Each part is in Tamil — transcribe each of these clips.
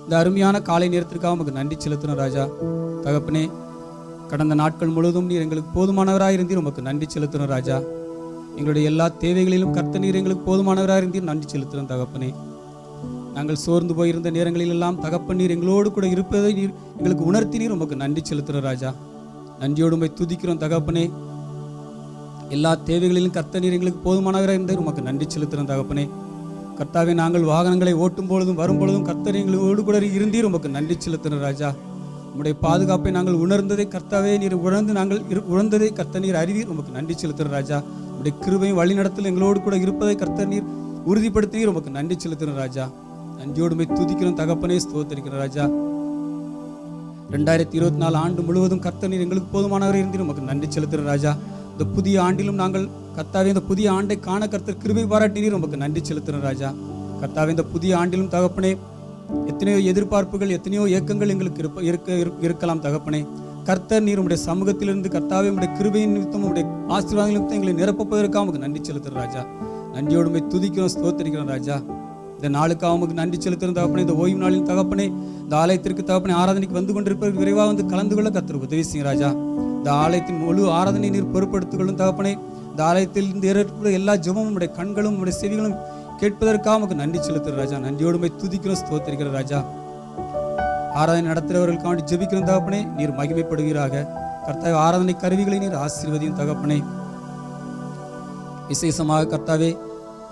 இந்த அருமையான காலை நேரத்திற்காக உமக்கு நன்றி செலுத்தணும் ராஜா. தகப்பனே, கடந்த நாட்கள் முழுவதும் நீர் எங்களுக்கு போதுமானவராக இருந்தீர், உமக்கு நன்றி செலுத்தணும் ராஜா. எங்களுடைய எல்லா தேவைகளிலும் கர்த்தர் நீர் எங்களுக்கு போதுமானவராக இருந்தீர், நன்றி செலுத்தணும் தகப்பனே. நாங்கள் சோர்ந்து போயிருந்த நேரங்களிலெல்லாம் தகப்பன் நீர் எங்களோடு கூட இருப்பதை நீர் எங்களுக்கு உணர்த்தினீர், உமக்கு நன்றி செலுத்துகிறோம் ராஜா. நன்றியோடு உம்மை துதிக்கிறோம் தகப்பனே. எல்லா தேவைகளிலும் கர்த்தர் நீர் எங்களுக்கு போதுமானவராக இருந்தார், உமக்கு நன்றி செலுத்துகிறோம் தகப்பனே. கர்த்தாவே, நாங்கள் வாகனங்களை ஓட்டும் பொழுதும் வரும் பொழுதும் கர்த்தர் எங்களோடு கூட இருந்தீர், உமக்கு நன்றி செலுத்துகிறோம் ராஜா. உம்முடைய பாதுகாப்பை நாங்கள் உணர்ந்ததை கர்த்தாவே நீர் உணர்ந்து நாங்கள் உணர்ந்ததை கர்த்தர் நீர் அறிவீர், உமக்கு நன்றி செலுத்துகிறோம் ராஜா. உம்முடைய கிருபையும் வழிநடத்தல் எங்களோடு கூட இருப்பதை கர்த்தர் நீர் உறுதிப்படுத்துவீர், உமக்கு நன்றி செலுத்துகிறோம் ராஜா. நன்றியோடு உம்மை துதிக்கிறோம் தகப்பனே, ஸ்தோத்திரிக்கிறோம் ராஜா. 2024 ஆண்டு முழுவதும் கர்த்தர் நீர் எங்களுக்கு போதுமானவராக இருந்தீர், உமக்கு நன்றி செலுத்துகிறோம் ராஜா. இந்த புதிய ஆண்டிலும் நாங்கள் கர்த்தாவே இந்த புதிய ஆண்டை காண கர்த்தர் கிருபை பாராட்டினீர், உமக்கு நன்றி செலுத்துகிறோம் ராஜா. கர்த்தாவே, இந்த புதிய ஆண்டிலும் தகப்பனே எத்தனையோ எதிர்பார்ப்புகள், எத்தனையோ ஏக்கங்கள் எங்களுக்கு இருக்கலாம் தகப்பனே. கர்த்தர் நீர் உம்முடைய சமூகத்திலிருந்து கர்த்தாவே உம்முடைய கிருபையின் நிமித்தம் உம்முடைய ஆசீர்வாத நிமித்தம் எங்களை நிரப்பப்பதற்காக உமக்கு நன்றி செலுத்துகிறோம் ராஜா. நன்றியோடு உம்மை துதிக்கிறோம், ஸ்தோத்திரிக்கிறோம் ராஜா. இந்த நாளுக்காக உமக்கு நன்றி செலுத்துகிறோம் தகப்பனே. இந்த ஓய்வு நாளின் தகப்பனே, இந்த ஆலயத்திற்கு தகப்பனே ஆராதனைக்கு வந்து கொண்டிருப்பதற்கு விரைவாக வந்து கலந்து கொள்ள கர்த்தர் உதவி செய்யும் ராஜா. இந்த ஆலயத்தின் முழு ஆராதனை நீர் பொறுப்படுத்திக் கொள்ளும் தகப்பனே. இந்த ஆலயத்தில் இருந்து ஏற்பட எல்லா ஜெபமும் உம்முடைய கண்களும் உம்முடைய செவிகளும் கேட்பதற்காக உமக்கு நன்றி செலுத்துகிற ராஜா. நன்றியோடு உம்மை துதிக்கிறோம், ஸ்தோத்திரிக்கிற ராஜா. ஆராதனை நடத்துகிறவர்களுக்காக ஜெபிக்கிற தகப்பனே, நீர் மகிமைப்படுவீராக. கர்த்தாவே, ஆராதனை கருவிகளை நீர் ஆசீர்வதியும் தகப்பனே. விசேஷமாக கர்த்தாவே,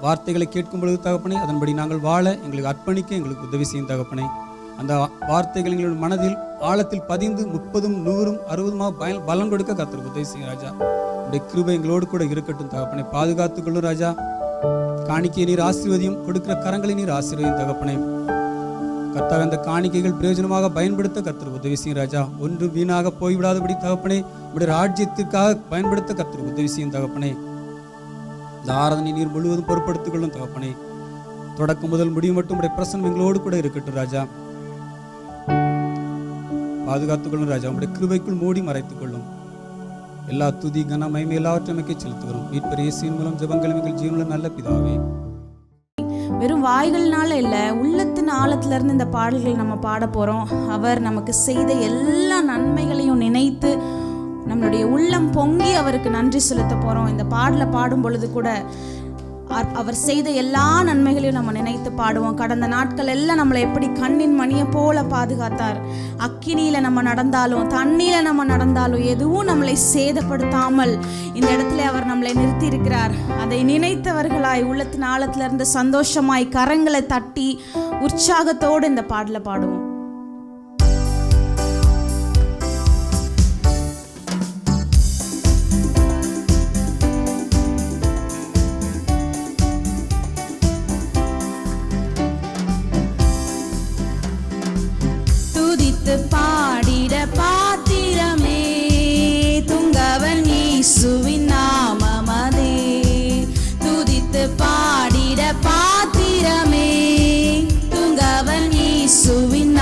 வார்த்தைகளை கேட்கும் பொழுது தகப்பனே, அதன்படி நாங்கள் வாழ எங்களுக்கு அர்ப்பணிக்க எங்களுக்கு உதவி செய்யும் தகப்பனே. அந்த வார்த்தைகள் எங்களுடைய மனதில் ஆழத்தில் பதிந்து 30, 100, 60 பலன் கொடுக்க கர்த்தருக்கு உதவி செய்யும் ராஜா. உடைய கிருபை எங்களோடு கூட இருக்கட்டும் தகப்பனே. பாதுகாத்துக் கொள்ளும் ராஜா. காணிக்கையை நீர் ஆசீர்வதியும், கொடுக்கிற கரங்களை நீர் ஆசீர்வதியும் தகப்பனே. கர்த்தாவே, அந்த காணிக்கைகள் பிரயோஜனமாக பயன்படுத்த கர்த்தருக்கு உதவி செய்யும் ராஜா. ஒன்று வீணாக போய்விடாதபடி தகப்பனே, உடைய ராஜ்யத்திற்காக பயன்படுத்த கர்த்தருக்கு உதவி செய்யும் தகப்பனே. இந்த ஆராதனை நீர் முழுவதும் பொறுப்படுத்திக் கொள்ளும் தகப்பனே. தொடக்கம் முதல் முடிவு மட்டும் உடைய பிரசன்னம் எங்களோடு கூட இருக்கட்டும் ராஜா. பாதுகாத்துக் கொள்ளும் ராஜா. உடைய கிருபைக்குள் மூடி மறைத்துக் கொள்ளும். எல்லா துதி கன மகிமை எல்லாவற்றையும் செலுத்துகிறோம். மீட்பர் இயேசுவின் மூலம் ஜெபங்கள் எங்கள் ஜீவனுள்ள நல்ல பிதாவே. வெறும் வாய்கள்னால இல்லை, உள்ளத்தின் ஆழத்துல இருந்து இந்த பாடல்கள் நம்ம பாட போறோம். அவர் நமக்கு செய்த எல்லா நன்மைகளையும் நினைத்து நம்மளுடைய உள்ளம் பொங்கி அவருக்கு நன்றி செலுத்த போறோம். இந்த பாடலை பாடும் பொழுது கூட அவர் செய்த எல்லா நன்மைகளையும் நம்ம நினைத்து பாடுவோம். கடந்த நாட்கள் எல்லாம் நம்மளை எப்படி கண்ணின் மணியை போல பாதுகாத்தார். அக்கினியில நம்ம நடந்தாலும் தண்ணீர நம்ம நடந்தாலும் எதுவும் நம்மளை சேதப்படுத்தாமல் இந்த இடத்துல அவர் நம்மளை நிறுத்தி இருக்கிறார். அதை நினைத்தவர்களாய் உள்ளத்தின் ஆழத்துல இருந்து சந்தோஷமாய் கரங்களை தட்டி உற்சாகத்தோடு இந்த பாடலை பாடுவோம். பாடிட பாத்திரமே துங்கவன் இயேசுவின் நாமமதே. துதித்து பாடிட பாத்திரமே துங்கவன் இயேசுவின்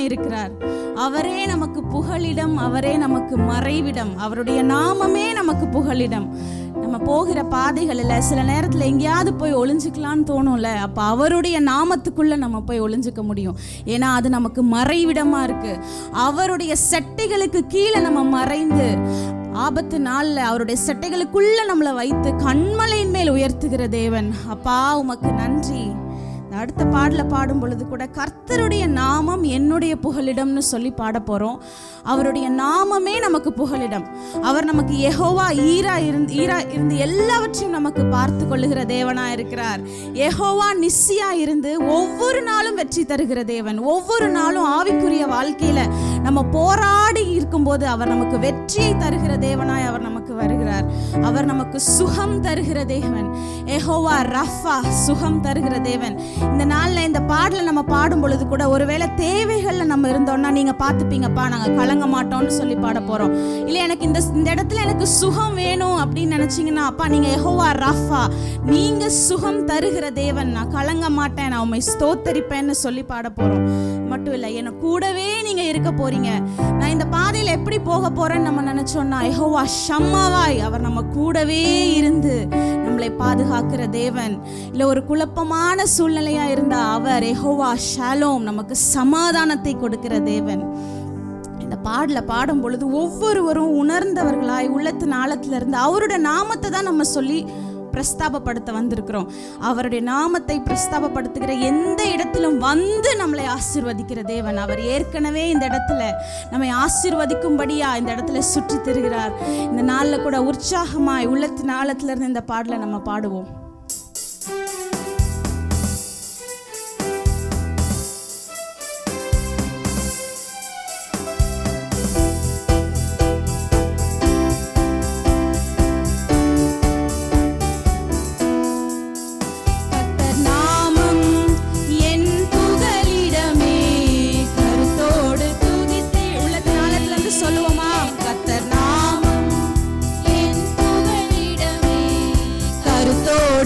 இருக்கிறார். அவரே நமக்கு புகலிடம், அவரே நமக்கு மறைவிடம், அவருடைய நாமமே நமக்கு புகலிடம். நம்ம போகிற பாதைகளில் சில நேரத்தில் எங்கேயாவது போய் ஒளிஞ்சிக்கலான்னு தோணும்ல, அப்போ அவருடைய நாமத்துக்குள்ளே நம்ம போய் ஒளிஞ்சிக்க முடியும். ஏன்னா அது நமக்கு மறைவிடமாக இருக்குது. அவருடைய செட்டைகளுக்கு கீழே நம்ம மறைந்து ஆபத்து நாளில் அவருடைய செட்டைகளுக்குள்ளே நம்மளை வைத்து கண்மலையின் மேல் உயர்த்துகிற தேவன். அப்பா உமக்கு நன்றி. அடுத்த பாடல பாடும் பொழுது கூட கர்த்தருடைய நாமம் என்னுடைய புகலிடம்னு சொல்லி பாட போகிறோம். அவருடைய நாமமே நமக்கு புகலிடம். அவர் நமக்கு யெகோவா ஈரா இருந்து எல்லாவற்றையும் நமக்கு பார்த்து கொள்ளுகிற தேவனாக இருக்கிறார். யெகோவா நிஸ்ஸியா இருந்து ஒவ்வொரு நாளும் வெற்றி தருகிற தேவன். ஒவ்வொரு நாளும் ஆவிக்குரிய வாழ்க்கையில் நம்ம போராடி இருக்கும்போது அவர் நமக்கு வெற்றியை தருகிற தேவனாய் அவர் நமக்கு வருகிறார். அவர் நமக்கு சுகம் தருகிற தேவன். யெகோவா ரஃபா, சுகம் தருகிற தேவன். இந்த நாளில் இந்த பாடலில் நம்ம பாடும் பொழுது கூட ஒருவேளை தேவைகளில் நம்ம இருந்தோம்னா நீங்கள் பார்த்துப்பீங்கப்பா நாங்கள் கலங்க மாட்டோம்னு சொல்லி பாட போகிறோம். இல்லை எனக்கு இந்த இடத்துல எனக்கு சுகம் வேணும் அப்படின்னு நினச்சிங்கன்னா, அப்பா நீங்கள் யெகோவா ரஃபா, நீங்கள் சுகம் தருகிற தேவன், நான் கலங்க மாட்டேன், நான் உண்மை ஸ்தோத்தரிப்பேன்னு சொல்லி பாட போகிறோம். மட்டும் இல்லை, என்னை கூடவே நீங்கள் இருக்க போகிறீங்க. நான் இந்த பாதையில் எப்படி போக போகிறேன்னு நம்ம நினச்சோன்னா, யெகோவா ஷம்மாவாய், அவர் நம்ம கூடவே இருந்து நம்மளை பாதுகாக்கிற தேவன். இல்லை ஒரு குழப்பமான சூழ்நிலையா இருந்தா அவர் யெகோவா ஷாலோம், நமக்கு சமாதானத்தை கொடுக்கிற தேவன். இந்த பாடல பாடும் பொழுது ஒவ்வொருவரும் உணர்ந்தவர்களாய் உள்ளத்தின் ஆழத்துல இருந்து அவருடைய நாமத்தை தான் நம்ம சொல்லி பிரஸ்தாபப்படுத்த வந்திருக்கிறோம். அவருடைய நாமத்தை பிரஸ்தாபப்படுத்துகிற எந்த இடத்திலும் வந்து நம்மளை ஆசீர்வதிக்கிற தேவன். அவர் ஏற்கனவே இந்த இடத்துல நம்மை ஆசீர்வதிக்கும்படியா இந்த இடத்துல சுற்றி திரிகிறார். இந்த நாளில் கூட உற்சாகமாய் உள்ளத்தின் ஆழத்துல இருந்து இந்த பாடலை நம்ம பாடுவோம். கருத்தோடு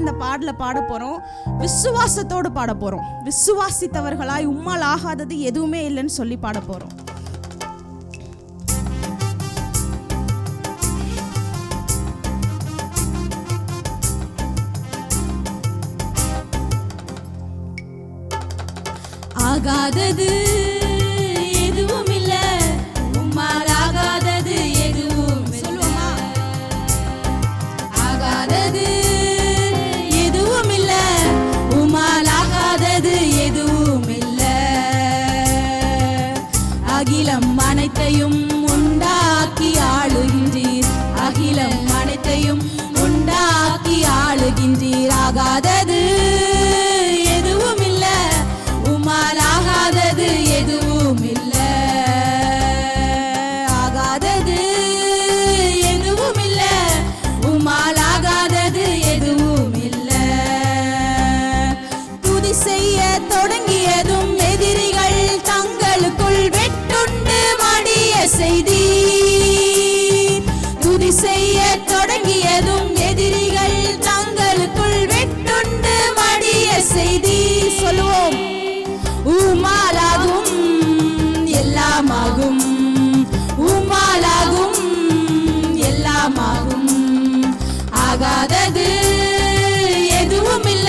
இந்த பாடலை பாட போறோம். விசுவாசத்தோடு பாட போறோம். விசுவாசித்தவர்களாய் உம்மால் ஆகாதது எதுவுமே இல்லைன்னு சொல்லி பாட போறோம். ஆகாதது எதுவும் இல்ல, உம்மால் ஆகாதது எதுவும் சொல்லுவோமா? ஆகாதது எதுவும் இல்ல, உம்மால் ஆகாதது எதுவும் இல்ல. அகிலம் அனைத்தையும் உண்டாக்கி ஆளுகின்றீர், அகிலம் அனைத்தையும் உண்டாக்கி ஆளுகின்றீர். ஆகாதது எதுவும் இல்ல, உம்மால் ஆகாதது எதுவும் இல்ல. ஆகாதது எதுவும் இல்ல, உம்மால் ஆகாதது எதுவும் இல்ல. துதி செய்ய தொடங்கியதும் எதிரிகள் தங்களுக்குள் வெட்டுண்டு மடிய செய்தீர். துதி செய்ய தொடங்கியதும் எதிரிகள் தங்களுக்குள் வெட்டுண்டு மடிய செய்தீர். சொல்லுவோம். உம்மாலாகும் எல்லாமாகும், உம்மாலாகும் எல்லாமாகும். ஆகாதது எதுவும் இல்ல,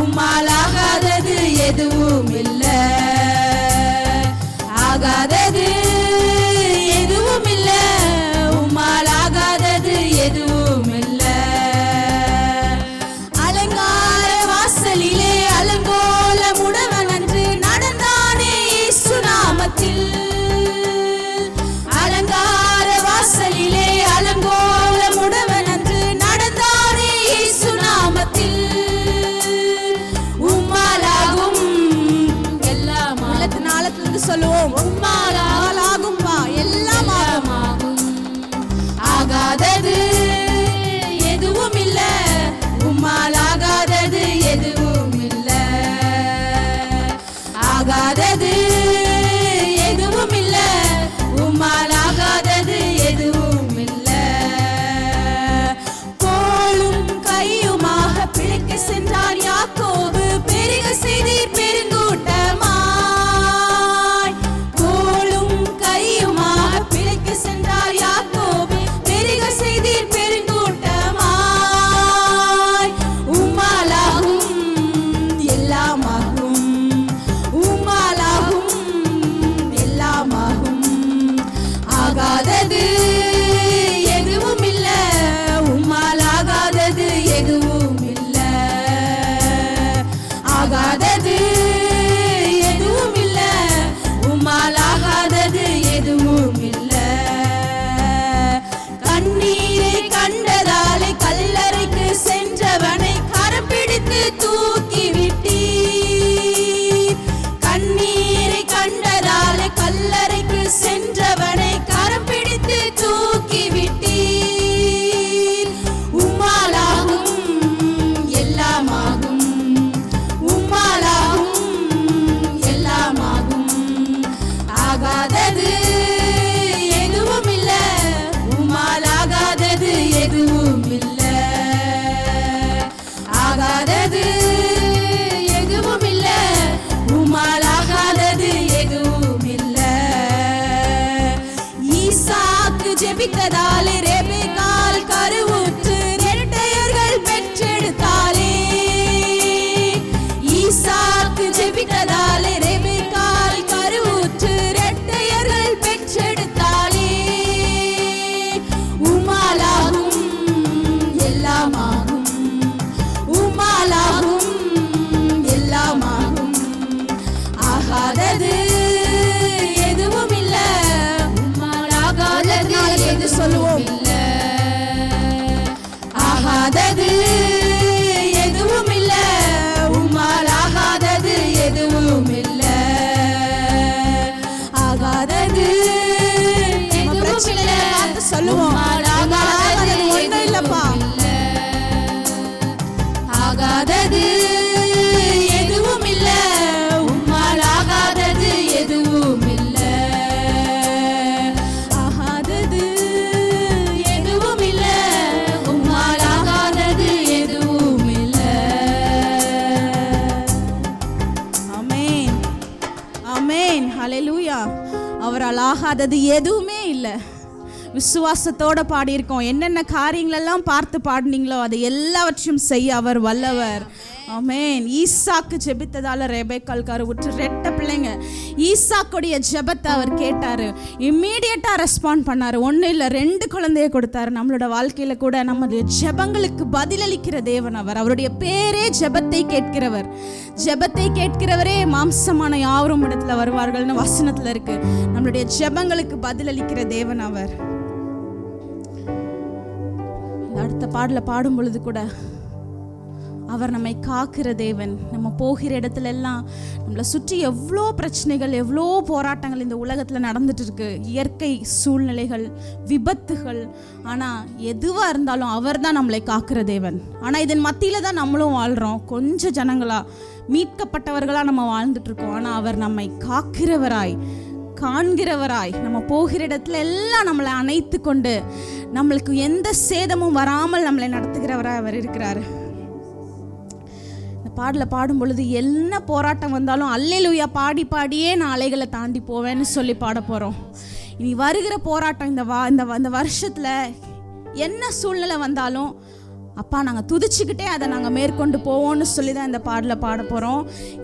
உம்மால் ஆகாதது எதுவும் இல்ல. ஆகாதது எதுவும் இல்ல, உம்மால் ஆகாதது எதுவும் இல்ல. அலங்கார வாசலிலே அலங்கோல முடவன் நடந்தானே இயேசு நாமத்தில். அலங்கார வாசலிலே அலங்கோல முடவன் அன்று நடந்தானே இயேசு நாமத்தில். உம்மாலாகும் எல்லாம் நாளத்திலிருந்து சொல்லுவோம். உம்மாலாகும்பா எல்லாம் ஆகும். ஆகாதது எதுவும் இல்ல, உம்மால் ஆகாதது எதுவும் இல்ல. ஆகாதது எதுவும் இல்ல, உம்மால் ஆகாதது எதுவும் இல்ல. கோளும் கையுமாக பிழைக்க சென்றார் யாக்கோபு, பெருக செய்தீர் பெருங்கூட்டமாய். கோளும் கையுமாக பிழைக்க சென்றார் யாக்கோபு, பெருக செய்தீர் பெருங்கூட்டமாய். உம்மாலாகும் எல்லாமாகும், உம்மாலாகும் எல்லாமாகும். ஆகாதது எதுவும் இல்ல, உம்மால் ஆகாதது எதுவும் இல்ல. ஆகாதது எதுவும் இல்ல, உம்மால் ஆகாதது எதுவும் இல்ல. கண்ணீரை கண்டதாலே கல்லறைக்கு சென்றவனை கரம் பிடித்து தூக்கி விட்டீர். கண்ணீரை கண்டதாலே கல்லறைக்கு சென்றவனை கரம் பிடித்து தூக்கி விட்டீர். உம்மாலாகும் எல்லாமாகும், உம்மாலாகும் எல்லாமாகும். ஆகாதது எதுவும் இல்ல, உம்மால் ஆகாதது எதுவும் இல்ல. ஆகாதது எதுவும் இல்ல, உம்மால் ஆகாதது எதுவும் இல்ல. ஈசாக்கு ஜெபித்ததாலே ரெபெக்காள் கருவுற்று இரட்டையர்கள் பெற்றெடுத்தாளே. ஈசாக்கு ஜெபித்ததாலே ரெபெக்காள் கருவுற்று இரட்டையர்கள் பெற்றெடுத்தாளே. உம்மாலாகும் எல்லாமாகும், உம்மாலாகும் எல்லாமாகும். ஆகாதது எதுவும் இல்ல, உம்மால் ஆகாதது எது சொல்லுவோம் இல்ல. ஆகாதது எதுவும் இல்ல, உம்மால் ஆகாதது எதுவும் இல்ல. ஆகாதது எதுவும் இல்ல, சொல்லுவோம். ஆகாதது ஒன்றும் இல்லப்பா. ஆகாதது எதுவும் இல்ல, உம்மால் ஆகாதது எதுவும் இல்ல. ஆகாதது எதுவும் இல்ல, உம்மால் ஆகாதது எதுவும் இல்ல. அவரால் ஆகாதது எதுவுமே இல்லை. விசுவாசத்தோட பாடியிருக்கோம். என்னென்ன காரியங்களெல்லாம் பார்த்து பாடினீங்களோ அதை எல்லாவற்றையும் செய்ய அவர் வல்லவர். ஆமென். ஈசாக்கு ஜெபித்ததால ரெபெக்காள் கருவுற்று 2 பிள்ளைங்க. ஈசாக்குடைய ஜெபத்தை அவர் கேட்டாரு, இம்மீடியட்டா ரெஸ்பாண்ட் பண்ணாரு. 1 இல்லை 2 குழந்தைய கொடுத்தாரு. நம்மளோட வாழ்க்கையில கூட நம்மளுடைய ஜெபங்களுக்கு பதிலளிக்கிற தேவன் அவர். அவருடைய பேரே ஜெபத்தை கேட்கிறவர். ஜெபத்தை கேட்கிறவரே மாம்சமான யாவரும் இடத்துல வருவார்கள்னு வசனத்துல இருக்கு. நம்மளுடைய ஜெபங்களுக்கு பதிலளிக்கிற தேவன் அவர். அடுத்த பாடல பாடும் பொழுது கூட அவர் நம்மை காக்கிற தேவன். நம்ம போகிற இடத்துல எல்லாம் நம்மளை சுற்றி எவ்வளோ பிரச்சனைகள், எவ்வளோ போராட்டங்கள் இந்த உலகத்தில் நடந்துட்டு இருக்கு. இயற்கை சூழ்நிலைகள், விபத்துகள். ஆனால் எதுவாக இருந்தாலும் அவர் தான் நம்மளை காக்கிற தேவன். ஆனால் இதன் மத்தியில் தான் நம்மளும் வாழ்கிறோம். கொஞ்சம் ஜனங்களாக மீட்கப்பட்டவர்களாக நம்ம வாழ்ந்துட்டு இருக்கோம். ஆனால் அவர் நம்மை காக்கிறவராய், காண்கிறவராய், நம்ம போகிற இடத்துல எல்லாம் நம்மளை அணைத்து கொண்டு நம்மளுக்கு எந்த சேதமும் வராமல் நம்மளை நடத்துகிறவராய் அவர் இருக்கிறார். இந்த பாடலை பாடும் பொழுது என்ன போராட்டம் வந்தாலும் அல்லேலூயா பாடி பாடியே நான் அலைகளை தாண்டி போவேன்னு சொல்லி பாட போகிறோம். இனி வருகிற போராட்டம் இந்த வருஷத்தில் என்ன சூழ்நிலை வந்தாலும் அப்பா நாங்கள் துதிச்சுக்கிட்டே அதை நாங்கள் மேற்கொண்டு போவோம்னு சொல்லி தான் இந்த பாடலை பாட போகிறோம்.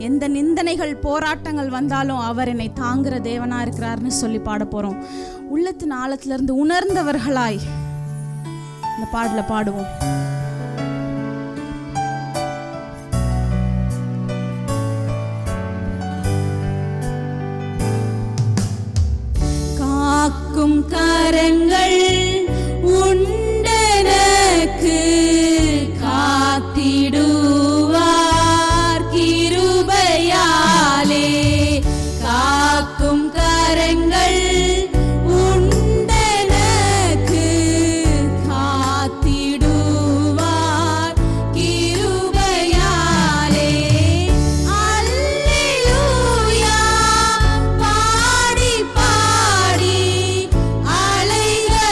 எந்த நிந்தனைகள் போராட்டங்கள் வந்தாலும் அவர் என்னை தாங்குகிற தேவனாக இருக்கிறாருன்னு சொல்லி பாட போகிறோம். உள்ளத்தின் ஆழத்திலிருந்து உணர்ந்தவர்களாய் இந்த பாடலை பாடுவோம். காக்கும் கரங்கள் உண்டனக்கு காத்திடுவார் கிருபையாலே. காக்கும் கரங்கள் உண்டனக்கு காத்திடுவார் கிருபையாலே. அல்லேலூயா பாடி பாடி அலைகள்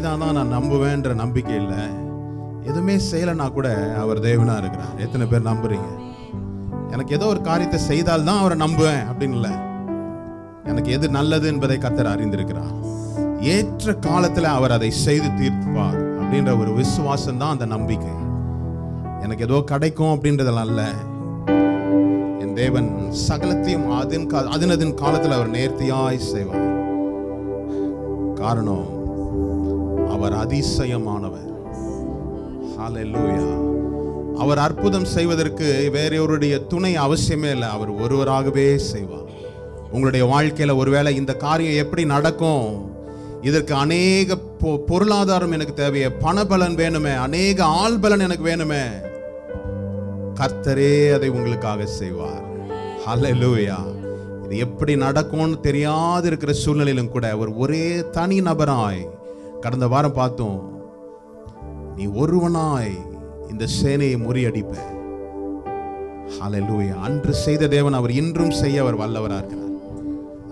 செய்தாதான் நான் நம்புவேன்ற நம்பிக்கை இல்லை. எதுவுமே செய்யலைன்னா கூட அவர் தேவனா இருக்கிறார். எத்தனை பேர் நம்புறீங்க? எனக்கு ஏதோ ஒரு காரியத்தை செய்தால்தான் அவரை நம்புவேன் அப்படின்னு இல்லை. எனக்கு எது நல்லது என்பதை கர்த்தர் அறிந்திருக்கிறார். ஏற்ற காலத்தில் அவர் அதை செய்து தீர்ப்பார் அப்படின்ற ஒரு விசுவாசம் தான் அந்த நம்பிக்கை. எனக்கு ஏதோ கிடைக்கும் அப்படின்றதெல்லாம் அல்ல. என் தேவன் சகலத்தையும் அதன் காலத்தில் அவர் நேர்த்தியாய் செய்வார். காரணம், அவர் அதிசயமானவர். ஹல்லேலூயா. அவர் அற்புதம் செய்வதற்கு வேறொருடைய துணை அவசியமே இல்லை. அவர் ஒருவராகவே செய்வார். உங்களுடைய வாழ்க்கையில ஒருவேளை இந்த காரியம் எப்படி நடக்கும், இதற்கு அநேக பொருளாதாரம் எனக்கு தேவையே, பணபலன் வேணுமே, அநேக ஆள் பலன் எனக்கு வேணுமே, கர்த்தரே அதை உங்களுக்காக செய்வார். ஹல்லேலூயா. இது எப்படி நடக்கும்னு தெரியாது இருக்கிற சூழ்நிலையிலும் கூட அவர் ஒரே தனி நபராய், கடந்த வாரம் பார்த்தோம், நீ ஒருவனாய் இந்த சேனையை முறியடிப்ப. ஹல்லேலூயா. அன்று செய்த தேவன் அவர் இன்றும் செய்ய அவர் வல்லவராக இருக்கிறார்.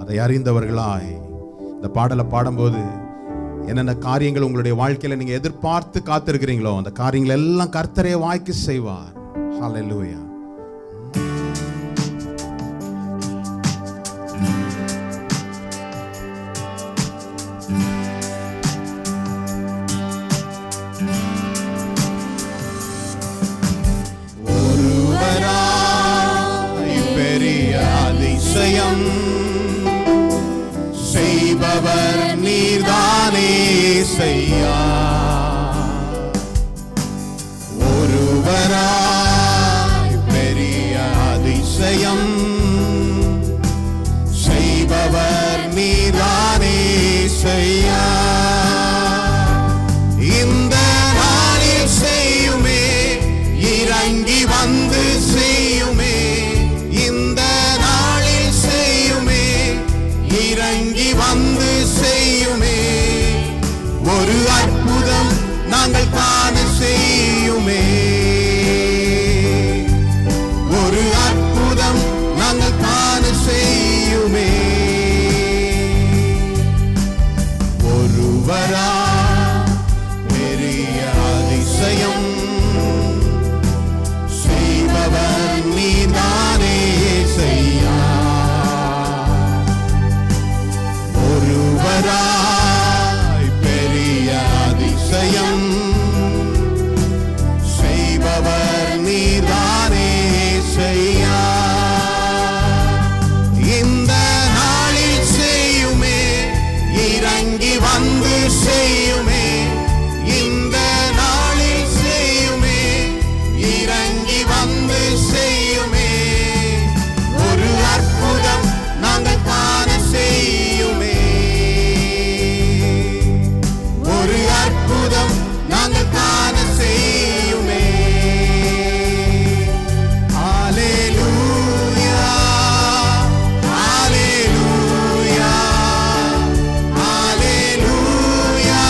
அதை அறிந்தவர்களாய் இந்த பாடலை பாடும்போது என்னென்ன காரியங்கள் உங்களுடைய வாழ்க்கையில நீங்க எதிர்பார்த்து காத்திருக்கிறீங்களோ அந்த காரியங்கள் எல்லாம் கர்த்தரே வாய்க்கு செய்வார். ஹல்லேலூயா. ஒருவராய் பெரிய அதிசயம் செய்பவர் நீர்தானே செய்யா. ஒருவராய் பெரிய அதிசயம் செய்பவர் நீர்தானே செய்யா. இந்த நாளில் செய்யுமே, இறங்கி வந்து செய்யுமே. இந்த நாளில் செய்யுமே, இறங்கி வந்து செய்யுமே. ஒரு அற்புதம் நாங்கள் காண செய்யுமே. ஒரு அற்புதம் நாங்கள் காண செய்யுமே. ஒருவரா பெரிய அதிசயம் செய்பவர் நீதானே செய்யா. ஒருவராய் பெரிய அதிசயம் செய்பவர் நீதானே செய்யா. இந்த நாளில் செய்யுமே, இறங்கி வந்து செய்யுமே. இந்த நாளில் செய்யுமே, இறங்கி வந்து செய்யுமே. ஒரு அற்புதம் நாங்கள் காண செய்யுமே. ஒரு அற்புதம் நாங்கள் காண செய்யுமே. ஹல்லேலூயா. ஹல்லேலூயா. ஹல்லேலூயா.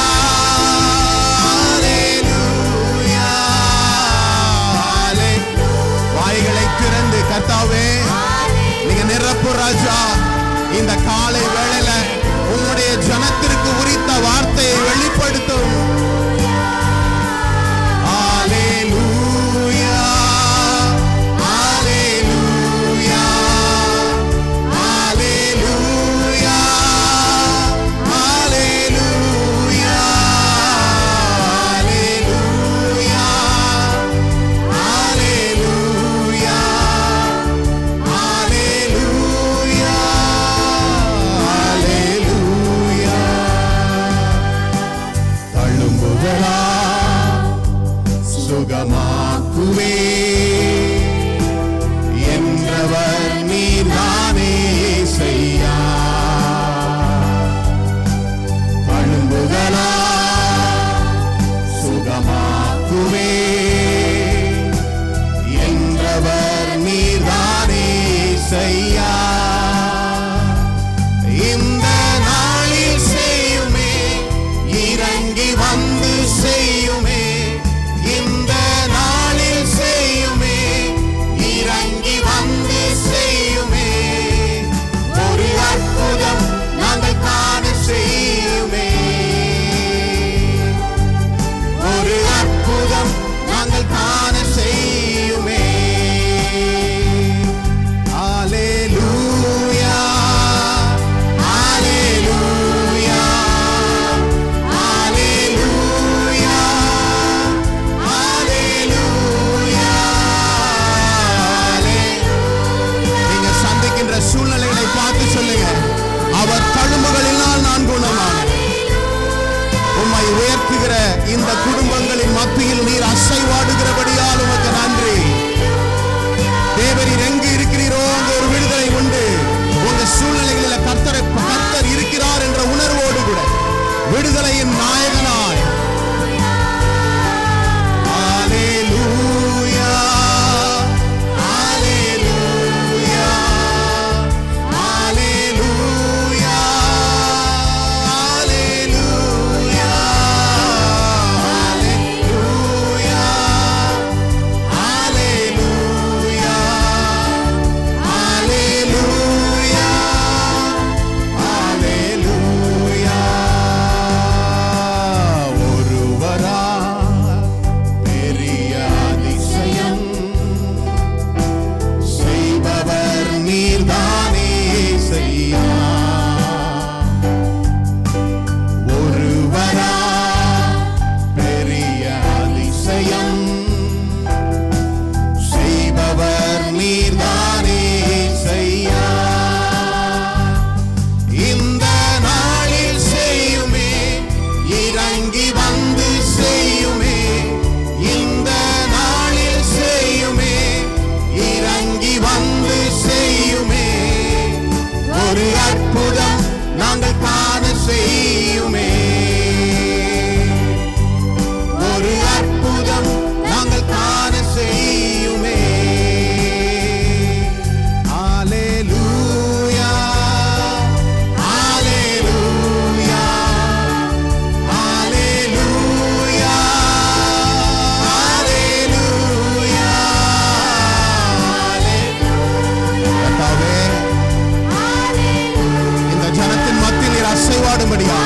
கொடுக்கும்படியா,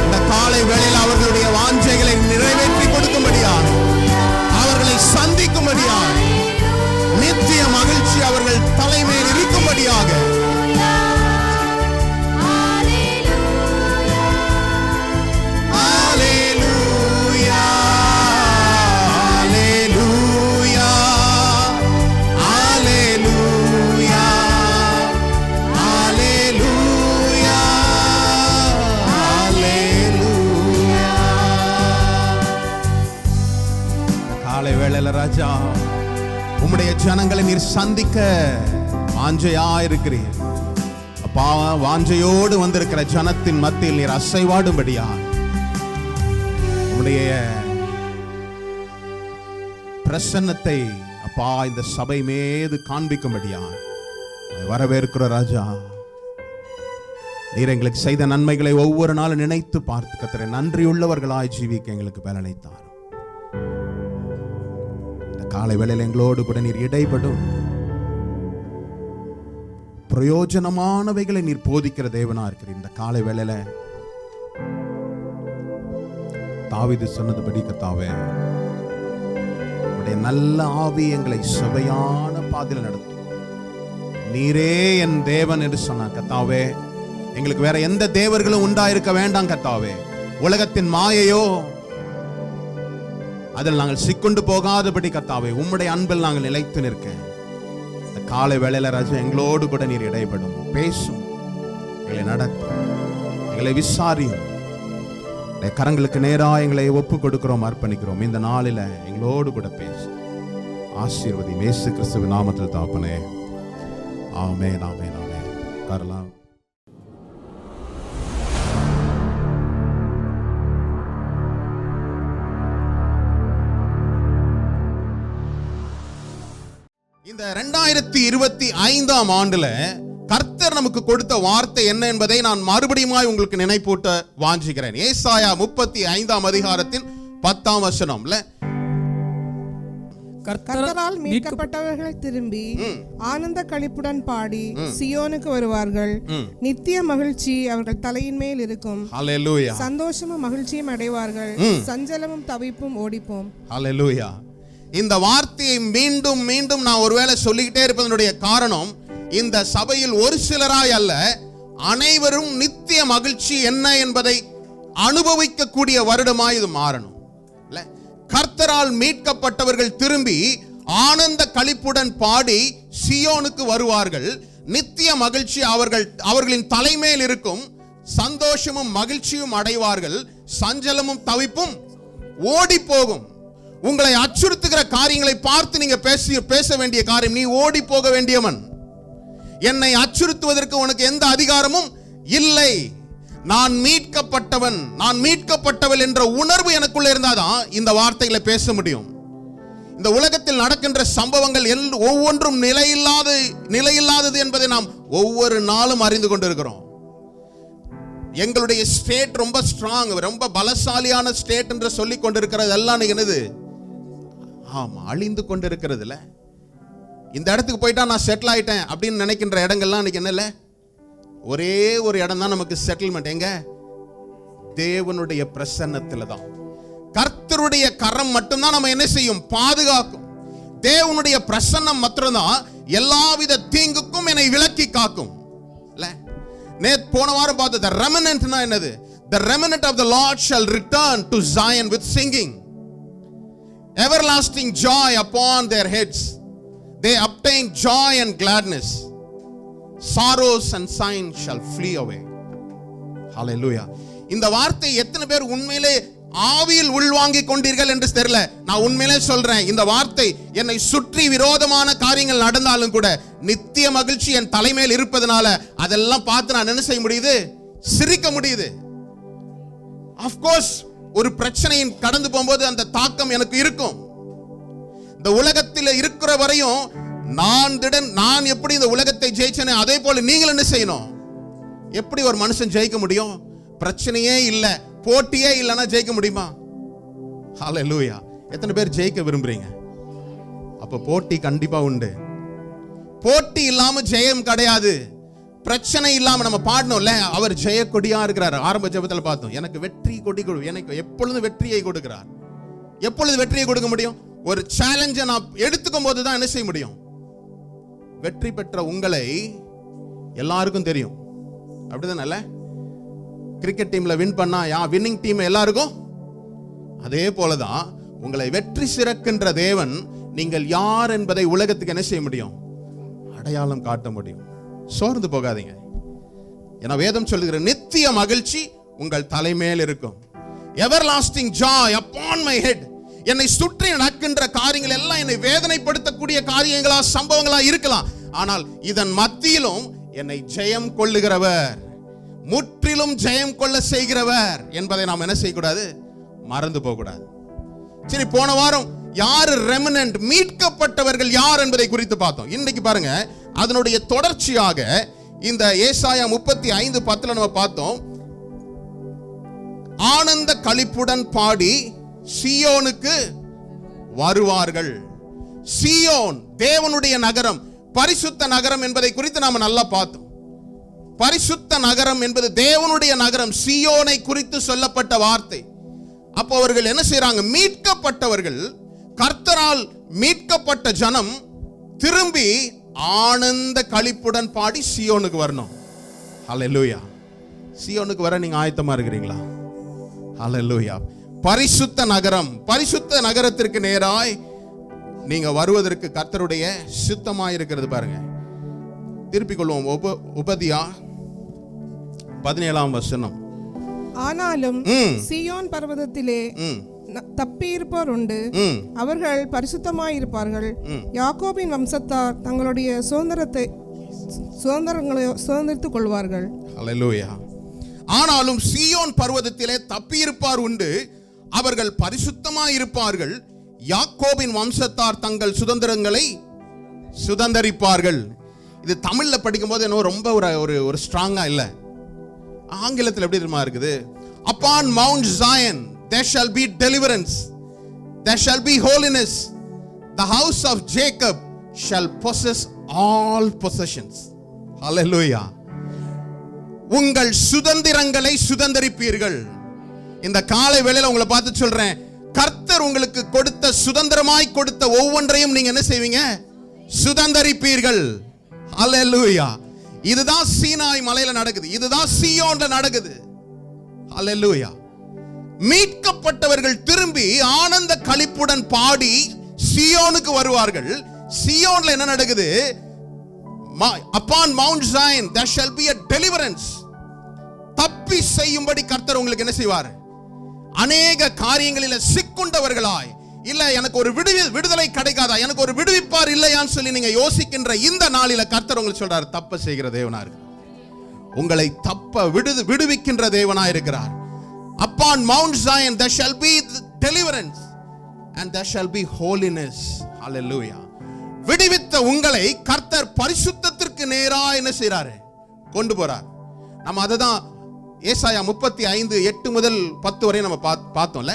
இந்த காலை வேளையில் அவர்களுடைய வாஞ்சைகளை நிறைவேற்றி கொடுக்கும்படியா, அவர்களை சந்திக்கும்படியா, நித்திய மகிழ்ச்சி அவர்கள் தலைமையில் இருக்கும்படியாக ராஜா, உம்முடைய ஜனங்களை நீர் சந்திக்க வாஞ்சையா இருக்கிறீர் அப்பா. வாஞ்சையோடு வந்திருக்கிற ஜனத்தின் மத்தியில் நீர் அசைவாடும்படியா உம்முடைய பிரசன்னத்தை அப்பா இந்த சபை மீது காண்பிக்கும்படியா வரவேற்கிற ராஜா. நீர் எங்களுக்கு செய்த நன்மைகளை ஒவ்வொரு நாளும் நினைத்து பார்த்து கர்த்தரே நன்றியுள்ளவர்களாய் ஜீவிக்க எங்களுக்கு பலனை தாரும். காலை வேளையில் எங்களோடு கூட நீர் இடைப்படும் பிரயோஜனமானவைகளை நீர் போதிக்கிற தேவனா இருக்கிற இந்த காலை வேளையில தாவீது சொன்னதுபடி கர்த்தாவே, உம்முடைய நல்ல ஆவி எங்களை சுவையான பாதையில் நடத்தும். நீரே என் தேவன் என்று சொன்னார் கர்த்தாவே. எங்களுக்கு வேற எந்த தேவர்களும் உண்டாயிருக்க வேண்டாம் கர்த்தாவே. உலகத்தின் மாயையோ அதில் நாங்கள் சிக்கொண்டு போகாதபடி கர்த்தாவே உம்முடைய அன்பில் நாங்கள் நிலைத்து நிற்க இந்த காலை வேளையில ராஜா எங்களோடு கூட நீர் இடைப்படும், பேசும், எங்களை நடத்தும், எங்களை விசாரியும். கரங்களுக்கு நேராக எங்களை ஒப்பு கொடுக்கிறோம், அர்ப்பணிக்கிறோம். இந்த நாளில எங்களோடு கூட பேசும், ஆசீர்வதி. இயேசு கிறிஸ்துவின் நாமத்தில் தாப்பனே, ஆமென், ஆமென், ஆமென். உட்காரலாம். இந்த 2025ஆம் ஆண்டுல கர்த்தர் நமக்கு கொடுத்த வார்த்தை என்ன என்பதை நான் மறுபடியும் உங்களுக்கு நினைப்பூட்ட வாஞ்சிக்கிறேன். ஏசாயா 35ஆம் அதிகாரத்தின் 10ஆம் வசனம்ல, கர்த்தரால் மீட்கப்பட்டவர்கள் திரும்பி ஆனந்த களிப்புடன் பாடி சியோனுக்கு வருவார்கள். நித்திய மகிழ்ச்சி அவர்கள் தலையின் மேல் இருக்கும். ஹல்லேலூயா. சந்தோஷமும் மகிழ்ச்சியும் அடைவார்கள், சஞ்சலமும் தவிப்பும் ஓடிப்போம். ஹல்லேலூயா. இந்த வார்த்தையை மீண்டும் மீண்டும் நான் ஒருவேளை சொல்லிக்கிட்டே இருப்பதனுடைய காரணம், இந்த சபையில் ஒரு சிலராய் அல்ல, அனைவரும் நித்திய மகிழ்ச்சி என்ன என்பதை அனுபவிக்க கூடிய வருடமாய் இது மாறணும். கர்த்தரால் மீட்கப்பட்டவர்கள் திரும்பி ஆனந்த களிப்புடன் பாடி சியோனுக்கு வருவார்கள். நித்திய மகிழ்ச்சி அவர்களின் தலைமையில் இருக்கும். சந்தோஷமும் மகிழ்ச்சியும் அடைவார்கள், சஞ்சலமும் தவிப்பும் ஓடி போகும். உங்களை அச்சுறுத்துகிற காரியங்களை பார்த்து நீங்க பேச வேண்டிய காரியம், நீ ஓடி போக வேண்டியவன். என்னை அச்சுறுத்துவதற்கு உனக்கு எந்த அதிகாரமும் இல்லை. நான் மீட்கப்பட்டவன், நான் மீட்கப்பட்டவள் என்ற உணர்வு எனக்குள்ள இருந்தாதான் இந்த வார்த்தைகளை பேச முடியும். இந்த உலகத்தில் நடக்கின்ற சம்பவங்கள் ஒவ்வொன்றும் நிலையில்லாதது என்பதை நாம் ஒவ்வொரு நாளும் அறிந்து கொண்டிருக்கிறோம். எங்களுடைய ஸ்டேட் ரொம்ப ஸ்ட்ராங், ரொம்ப பலசாலியான ஸ்டேட் என்று சொல்லிக் கொண்டிருக்கிறது எல்லாம் என்னது? ஆமா, அழிந்து கொண்டிருக்கிறதுல. இந்த இடத்துக்கு போயிட்டா நான் செட்டில் ஆயிட்டேன் அப்படின்னு நினைக்கின்ற இடங்கள்லாம் இன்னைக்கு என்ன இல்லை, ஒரே ஒரு இடம் தான் நமக்கு செட்டில்மெண்ட். எங்க? தேவனுடைய பிரசன்னத்துல தான். கர்த்தருடைய கரம் மட்டும்தான் நம்ம என்ன செய்யும்? பாதுகாக்கும். தேவனுடைய பிரசன்னம் மாத்திரம்தான் எல்லாவித தீங்குக்கும் என்னை விலக்கி காக்கும். போன வாரம் பார்த்து the remnant னா என்னது? The remnant of the Lord shall return to Zion with singing. Everlasting joy upon their heads. They obtain joy and gladness. Sorrows and sighs shall flee away. Hallelujah. இந்த வார்த்தை எத்தனை பேர் உண்மையிலே ஆவியில் உள்வாங்கிக் கொண்டீர்கள் என்று தெரியல. நான் உண்மையிலே சொல்றேன், இந்த வார்த்தை என்னை சுற்றி விரோதமான காரியங்கள் நடந்தாலும் கூட நித்திய மகிழ்ச்சி என் தலைமையில் இருப்பதனால அதெல்லாம் பார்த்து நான் என்ன செய்ய முடியுது? சிரிக்க முடியுது. Of course, ஒரு பிரச்சனையின் கடந்து போகும்போது அந்த தாக்கம் எனக்கு இருக்கும். இந்த உலகத்தில் இருக்கிற வரையும் நான் எப்படி இந்த உலகத்தை ஜெயிச்சேனே அதே போல நீங்கள் என்ன செய்யணும்? எப்படி ஒரு மனுஷன் ஜெயிக்க முடியும்? பிரச்சனையே இல்ல, போட்டியே இல்லைன்னா ஜெயிக்க முடியுமா? ஹல்லேலூயா. எத்தனை பேர் ஜெயிக்க விரும்புறீங்க? அப்ப போட்டி கண்டிப்பா உண்டு. போட்டி இல்லாம ஜெயம் கிடையாது. பிரச்சனை இல்லாம நம்ம பாடணும்ல, அவர் ஜெயக்கொடியா இருக்கிறார். ஆரம்ப ஜெபத்துல பார்த்தோம், எனக்கு வெற்றி கொடி கொடு, எனக்கு எப்பொழுதும் வெற்றியை கொடுக்கிறார். எப்பொழுது வெற்றியை கொடுக்க முடியும்? ஒரு சேலஞ்சை நான் எடுத்துக்கும் போது தான் என்ன செய்ய முடியும். வெற்றி பெற்ற உங்களை எல்லாருக்கும் தெரியும், அப்படிதானே? கிரிக்கெட் டீம்ல வின் பண்ணா வின்னிங் டீம் எல்லாருக்கும், அதே போலதான் உங்களை வெற்றி சிறக்கின்ற தேவன் நீங்கள் யார் என்பதை உலகத்துக்கு என்ன செய்ய முடியும்? அடையாளம் காட்ட முடியும். சோர்ந்து போகாதீங்க. ஏன்னா வேதம் சொல்லுகிற நித்திய மகிழ்ச்சி உங்கள் தலைமேல் இருக்கும். Everlasting Joy upon my head. என்னை சுற்றி நடக்கின்ற காரியங்கள் எல்லாம் என்னை வேதனைப்படுத்தக்கூடிய காரியங்களா, சம்பவங்களா இருக்கலாம். ஆனால் இதன் மத்தியிலும் என்னை ஜெயம் கொள்ளுகிறவர், முற்றிலும் ஜெயம் கொள்ள செய்கிறவர் என்பதை நாம் என்ன செய்யக்கூடாது? மறந்து போக கூடாது. சரி, போன வாரம் யாரு ரெமனன்ட், மீட்கப்பட்டவர்கள் யார் என்பதை குறித்து பார்த்தோம். இன்னைக்கு பாருங்க, அதனுடைய தொடர்ச்சியாக இந்த ஏசாயா 35:10 நம்ம பார்த்தோம். ஆனந்த களிப்புடன் பாடி சீயோனுக்கு வருவார்கள். சீயோன் தேவனுடைய நகரம், பரிசுத்த நகரம் என்பதை குறித்து நாம நல்லா பார்த்தோம். பரிசுத்த நகரம் என்பது தேவனுடைய நகரம், சீயோனை குறித்து சொல்லப்பட்ட வார்த்தை. அப்போ அவர்கள் என்ன செய்றாங்க? மீட்கப்பட்டவர்கள், கர்த்தரால் மீட்கப்பட்ட ஜனம் திரும்பி ஆனந்த களிப்புடன் பாடி சீயோனுக்கு வரணும். ஹல்லேலூயா. சீயோனுக்கு வர நீங்க ஆயத்தமா இருக்கிறீங்களா? ஹல்லேலூயா. பரிசுத்த நகரம், பரிசுத்த நகரத்திற்கு நேராய் நீங்க வருவதற்கு கர்த்தருடைய சித்தமாய் இருக்கிறது. பாருங்க, திருப்பிக் கொள்வோம். உபதியா 17ஆம் வசனம். ஆனாலும் சீயோன் பர்வதத்திலே தப்பியிருப்போர் உண்டு, அவர்கள் பரிசுத்தமாயிருப்பார்கள். யாக்கோபின் வம்சத்தார் தங்களுடைய சுதந்திரங்களை சுதந்திரித்துக் கொள்வார்கள். ஹல்லேலூயா. ஆனாலும் சீயோன் பர்வதத்திலே தப்பியிருப்பார் உண்டு, அவர்கள் பரிசுத்தமாயிருப்பார்கள். யாக்கோபின் வம்சத்தார் தங்கள் சுதந்திரங்களை சுதந்தரிப்பார்கள். இது தமிழ்ல படிக்கும் போது என்ன ரொம்ப ஒரு ஸ்ட்ராங்கா இல்ல. ஆங்கிலத்தில் எப்படி தெரியுமா இருக்குது? Upon Mount Zion there shall be deliverance, there shall be holiness, the house of Jacob shall possess all possessions. Hallelujah. உங்கள் சுதந்திரங்களை சுதந்தரிப்பீர்கள். இந்த காலை வேளையில உங்களை பார்த்து சொல்றேன், கர்த்தர் உங்களுக்கு கொடுத்த சுதந்திரமாய் கொடுத்த ஒவ்வொன்றையும் நீங்க என்ன செய்வீங்க? சுதந்தரிப்பீர்கள். ஹல்லேலூயா. இதுதான் சீனாய் மலையில நடக்குது, இதுதான் சீயோன்ல நடக்குது. ஹல்லேலூயா. மீட்கப்பட்டவர்கள் திரும்பி ஆனந்த களிப்புடன் பாடி சீயோனுக்கு வருவார்கள். சீயோன்ல என்ன நடக்குது? Upon Mount Zion there shall be a deliverance. தப்பி செய்யும்படி கர்த்தர் உங்களுக்கு என்ன செய்வார்? அநேக காரியங்களில் சிக்குண்டவர்களாய், இல்ல எனக்கு ஒரு விடுதலை கிடைக்காதா, எனக்கு ஒரு விடுவிப்பார் இல்லையான்னு சொல்லி நீங்க யோசிக்கின்ற இந்த நாளில கர்த்தர் உங்களுக்கு சொல்றார், தப்ப செய்கிற தேவனா இருக்கிறார். உங்களை தப்ப விடுவிக்கின்ற தேவனா இருக்கிறார். Upon Mount Zion there shall be deliverance and there shall be holiness. Hallelujah. விடுவித்த உங்களை கர்த்தர் பரிசுத்தத்திற்கு நேரா என்ன செய்றாரு? கொண்டு போறார். நம்ம அததான் ஏசாயா 35:8 முதல் 10 வரை நம்ம பார்த்தோம்ல.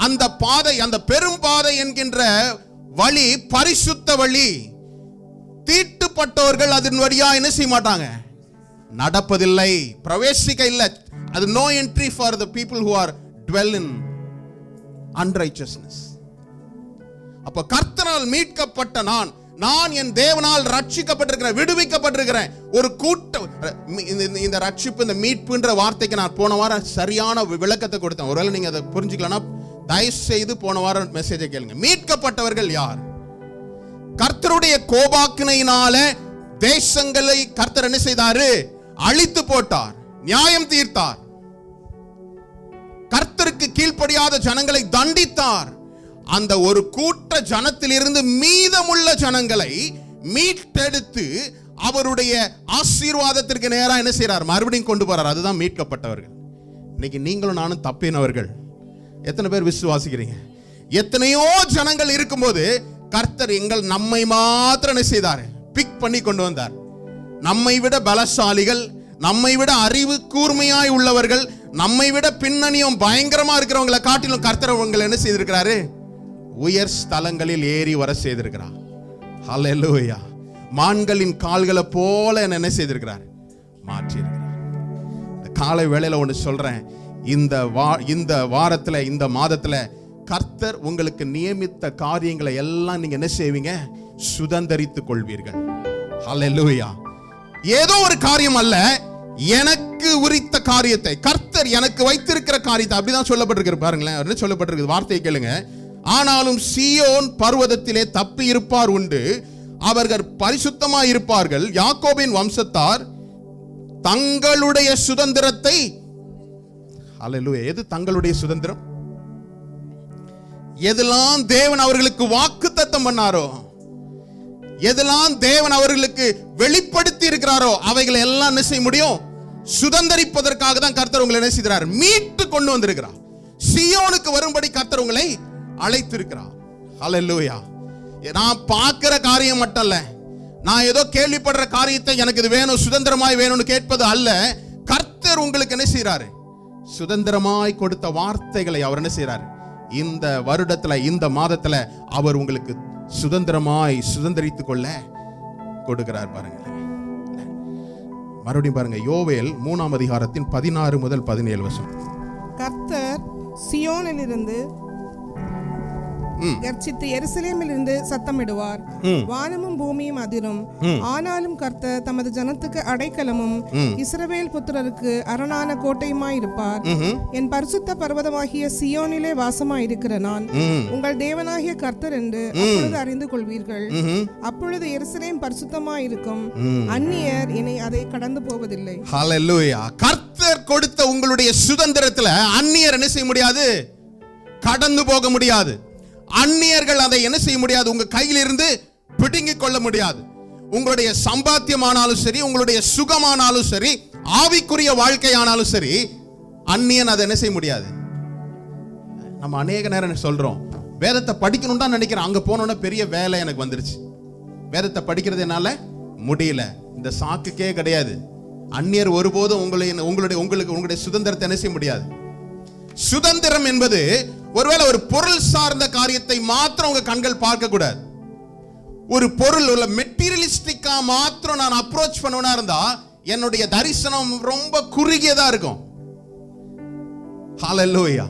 அந்த பாதை, அந்த பெரும் பாதை என்கின்ற வழி பரிசுத்த வழி. தீட்டுப்பட்டவர்கள் அதன் வழியா என்ன செய்ய மாட்டாங்க? நடப்பதில்லை, பிரவேசிக்க இல்லை. அது no entry for the people who are dwell in unrighteousness. அப்ப கர்த்தரால் மீட்கப்பட்ட நான் என் தேவனால் ரட்சிக்கப்பட்டிருக்கிறேன், விடுவிக்கப்பட்டிருக்கிறேன். ஒரு கூட்டம், இந்த ரட்சிப்பு, இந்த மீட்புன்ற வார்த்தைக்கு நான் போன வாரம் சரியான விளக்கத்தை கொடுத்தேன். ஒருவேளை நீங்க அதை புரிஞ்சுக்கலன்னா தயவு செய்து போன வாரம் மெசேஜை கேளுங்க. மீட்கப்பட்டவர்கள் யார்? கர்த்தருடைய கோபாக்கினையினால தேசங்களை கர்த்தர் என்ன செய்தாரு? அழித்து போட்டார், நியாயம் தீர்த்தார். கர்த்தருக்கு கீழ்ப்படியாத ஜனங்களை தண்டித்தார். அந்த ஒரு கூட்ட ஜனத்திலிருந்து மீதமுள்ள ஜனங்களை மீட்டெடுத்து அவருடைய ஆசீர்வாதத்திற்கு நேரா என்ன செய்றார்? மறுபடியும் கொண்டு போறார். அதுதான் மீட்கப்பட்டவர்கள். இன்னைக்கு நீங்களும் நானும் தப்பினவர்கள். எத்தனை பேர் விசுவாசிக்கிறீங்க? எத்தனையோ ஜனங்கள் இருக்கும்போது கர்த்தர் நம்மை மாத்திரம் என்ன செய்தார்? பிக் பண்ணி கொண்டு வந்தார். நம்மை விட பலசாலிகள், நம்மை விட அறிவு கூர்மையாய் உள்ளவர்கள், நம்மை விட பின்னணியும் பயங்கரமா இருக்கிறவங்களை காட்டிலும் கர்த்தர் உங்களை என்ன செய்திருக்கிறாரு? உயர் ஸ்தலங்களில் ஏறி வர செய்திருக்கிறார். ஹல்லேலூயா. மான்களின் கால்களை போல என்ன செய்திருக்கிறார்? மாற்றி இருக்கிறார். இந்த காலை வேளையில ஒன்று சொல்றேன், இந்த வாரத்துல, இந்த மாதத்துல கர்த்தர் உங்களுக்கு நியமித்த காரியங்களை எல்லாம் நீங்க என்ன செய்வீங்க? சுதந்தரித்துக் கொள்வீர்கள். ஹல்லேலூயா. ஏதோ ஒரு காரியம் அல்ல, எனக்கு உரித்த காரியத்தை, கர்த்தர் எனக்கு வைத்திருக்கிற காரியத்தை, அப்படிதான் சொல்லப்பட்டிருக்கு. பாருங்களேன், என்ன சொல்லப்பட்டிருக்கு வார்த்தையை கேளுங்க. ஆனாலும் சீயோன் பர்வதத்திலே தப்பி இருப்பார் உண்டு, அவர்கள் பரிசுத்தமாய் இருப்பார்கள், யாக்கோபின் வம்சத்தார் தங்களுடைய சுதந்திரத்தை. ஹல்லேலூயா. எது தங்களுடைய சுதந்திரம்? எதெல்லாம் தேவன் அவர்களுக்கு வாக்குத்தத்தம் பண்ணாரோ, எதெல்லாம் தேவன் அவர்களுக்கு வெளிப்படுத்தி இருக்கிறாரோ, அவைகளை எல்லாம் என்ன செய்ய முடியும்? சுதந்தரிப்பதற்காக தான் கர்த்தர் உங்களை என்ன செய்கிறார்? மீட்டு கொண்டு வந்திருக்கிறார். சீயோனுக்கு வரும்படி கர்த்தர் உங்களை அழைத்திருக்கிறார். ஹல்லேலூயா. நான் பார்க்கிற காரியம் மட்டும் அல்ல, நான் ஏதோ கேள்விப்படுற காரியத்தை எனக்கு இது வேணும், சுதந்திரமாய் வேணும்னு கேட்பது அல்ல. கர்த்தர் உங்களுக்கு என்ன செய்யறாரு? சுதந்திரமாய் கொடுத்த வார்த்தைகளை அவர் என்ன செய்யறாரு? இந்த வருடத்துல, இந்த மாதத்துல அவர் உங்களுக்கு சுதந்திரித்துக் கொள்ள கொடுக்கிறார். பாருங்க, மறுபடியும் பாருங்க, யோவேல் 3ஆம் அதிகாரத்தின் 16 முதல் 17 வசனம். கர்த்தர் சியோனிலிருந்து கர்ச்சித்து எருசலேமிலிருந்து சத்தமிடுவார், வானமும் பூமியும் அதிரும். ஆனாலும் கர்த்தர் தமது ஜனத்துக்கு அடைக்கலமும் இஸ்ரவேல் புத்திரருக்கு அரணான கோட்டையுமாய் இருப்பார். என் பரிசுத்த பர்வதமாகிய சியோனிலே வாசமாயிருக்கிற நான் உங்கள் தேவனாகிய கர்த்தர் என்று அப்பொழுது அறிந்து கொள்வீர்கள். அப்பொழுது எருசலேம் பரிசுத்தமாயிருக்கும், அந்நியர் இனி அதை கடந்து போவதில்லை. ஹல்லேலூயா. கர்த்தர் கொடுத்த உங்களுடைய சுதந்திரத்துல அந்நியர் என்ன செய்ய முடியாது? கடந்து போக முடியாது. அந்நியர்கள் அதை என்ன செய்ய முடியாது? உங்க கையிலிருந்து பிடுங்கிக் கொள்ள முடியாது. உங்களுடைய சம்பாத்தியமானாலும் சரி, உங்களுடைய சுகமானாலும் சரி, ஆவிக்குரிய வாழ்க்கையானாலும் சரி, அந்நியன் அதை என்ன செய்ய முடியாது. நம்ம அநேக நேரம் சொல்றோம், வேதத்தை படிக்கணும் தான் நினைக்கிறேன், அங்க போனோன்னா பெரிய வேலை எனக்கு வந்துருச்சு, வேதத்தை படிக்கிறது என்னால முடியல. இந்த சாக்குக்கே கிடையாது. அந்நியர் ஒருபோதும் உங்களுடைய சுதந்திரத்தை என்ன செய்ய முடியாது. சுதந்திரம் என்பது ஒருவேளை ஒரு பொருள் சார்ந்த காரியத்தை மாத்திரம் உங்க கண்கள் பார்க்க கூடாது. ஒரு பொருள் உள்ள மெட்டீரியலிஸ்டிக்கா மாத்திரம் நான் அப்ரோச் பண்ணுவனா இருந்தா என்னுடைய தரிசனம் ரொம்ப குறுகியதா இருக்கும். ஹல்லேலூயா.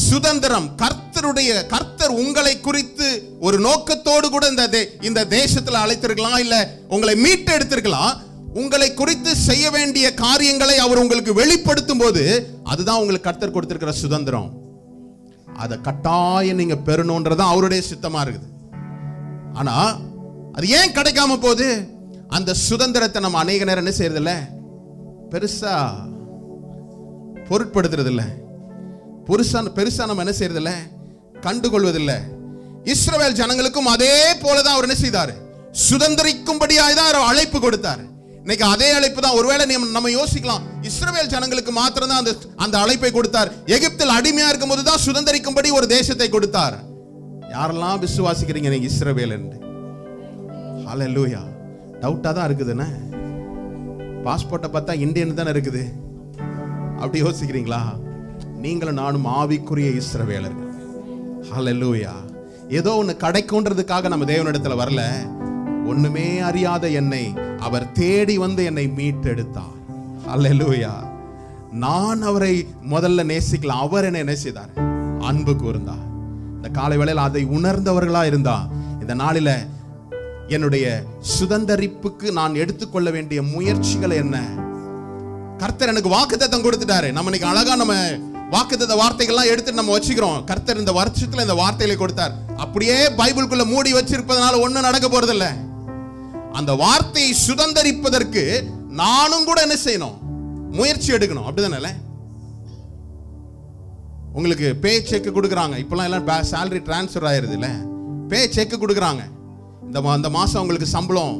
சுதந்திரம், கர்த்தர் உங்களை குறித்து ஒரு நோக்கத்தோடு கூட இந்த தேசத்துல அழைத்திருக்கலாம், இல்ல உங்களை மீட்டு எடுத்திருக்கலாம். உங்களை குறித்து செய்ய வேண்டிய காரியங்களை அவர் உங்களுக்கு வெளிப்படுத்தும் போது அதுதான் உங்களுக்கு கர்த்தர் கொடுத்திருக்கிற சுதந்திரம். அதை கட்டாயம் நீங்க பெறணும்ன்றதான் அவருடைய சித்தமா இருக்குது. ஆனா அது ஏன் கிடைக்காம போகுது? அந்த சுதந்திரத்தை நம்ம அநேக நேரம் என்ன செய்யறது இல்ல, பெருசா பொருட்படுத்துறது இல்ல, பெருசா நம்ம என்ன செய்யறது இல்ல, கண்டுகொள்வதில்லை. இஸ்ரவேல் ஜனங்களுக்கும் அதே போலதான் அவர் என்ன செய்தாரு? சுதந்திரிக்கும்படியாய் தான் அவர் அழைப்பு கொடுத்தார். இன்னைக்கு அதே அழைப்பு தான். ஒருவேளை நம்ம யோசிக்கலாம், இஸ்ரவேல் ஜனங்களுக்கு மாத்திரம் தான் அந்த அழைப்பை கொடுத்தார். எகிப்தில் அடிமையா இருக்கும் போது தான் சுதந்திரிக்கும்படி ஒரு தேசத்தை கொடுத்தார். யாரெல்லாம் விசுவாசிக்கிறீங்க நீங்க இஸ்ரவேல் என்று? ஹல்லேலூயா. டவுட்டா தான் இருக்குதுன்னு, பாஸ்போர்ட்டை பார்த்தா இந்தியன் தானே இருக்குது, அப்படி யோசிக்கிறீங்களா? நீங்களும் நானும் ஆவிக்குரிய இஸ்ரவேலர்கள். ஹல்லேலூயா. ஏதோ ஒன்று கிடைக்கும்ன்றதுக்காக நம்ம தேவனிடத்துல வரல. ஒண்ணுமே அறியாத என்னை அவர் தேடி வந்து என்னை மீட்டெடுத்தார். ஹல்லேலூயா. நான் அவரை முதல்ல நேசிக்கலாம், அவர் என்னை என்ன செய்தார்? அன்பு கூர்ந்தார். இந்த காலை வேளையில் அதை உணர்ந்தவர்களா இருந்தா இந்த நாளில என்னுடைய சுதந்தரிப்புக்கு நான் எடுத்துக்கொள்ள வேண்டிய முயற்சிகள் என்ன? கர்த்தர் எனக்கு வாக்குத்தத்தம் கொடுத்துட்டாரு. நம்ம இன்னைக்கு அழகா நம்ம வாக்குத்தத்த வார்த்தைகள்லாம் எடுத்து நம்ம வச்சுக்கிறோம். கர்த்தர் இந்த வருஷத்துல இந்த வார்த்தைகளை கொடுத்தார். அப்படியே பைபிளுக்குள்ள மூடி வச்சிருப்பதனால ஒண்ணும் நடக்க போறதில்லை. அந்த வார்த்தையை சுதந்தரிப்பதற்கு நானும் கூட என்ன செய்யணும்? முயற்சி எடுக்கணும். அப்படிதானே? உங்களுக்கு பே செக் கொடுக்குறாங்க. இப்பெல்லாம் எல்லாம் சேலரி டிரான்ஸ்ஃபர் ஆயிருது இல்ல, பே செக் கொடுக்குறாங்க. இந்த மாசம் உங்களுக்கு சம்பளம்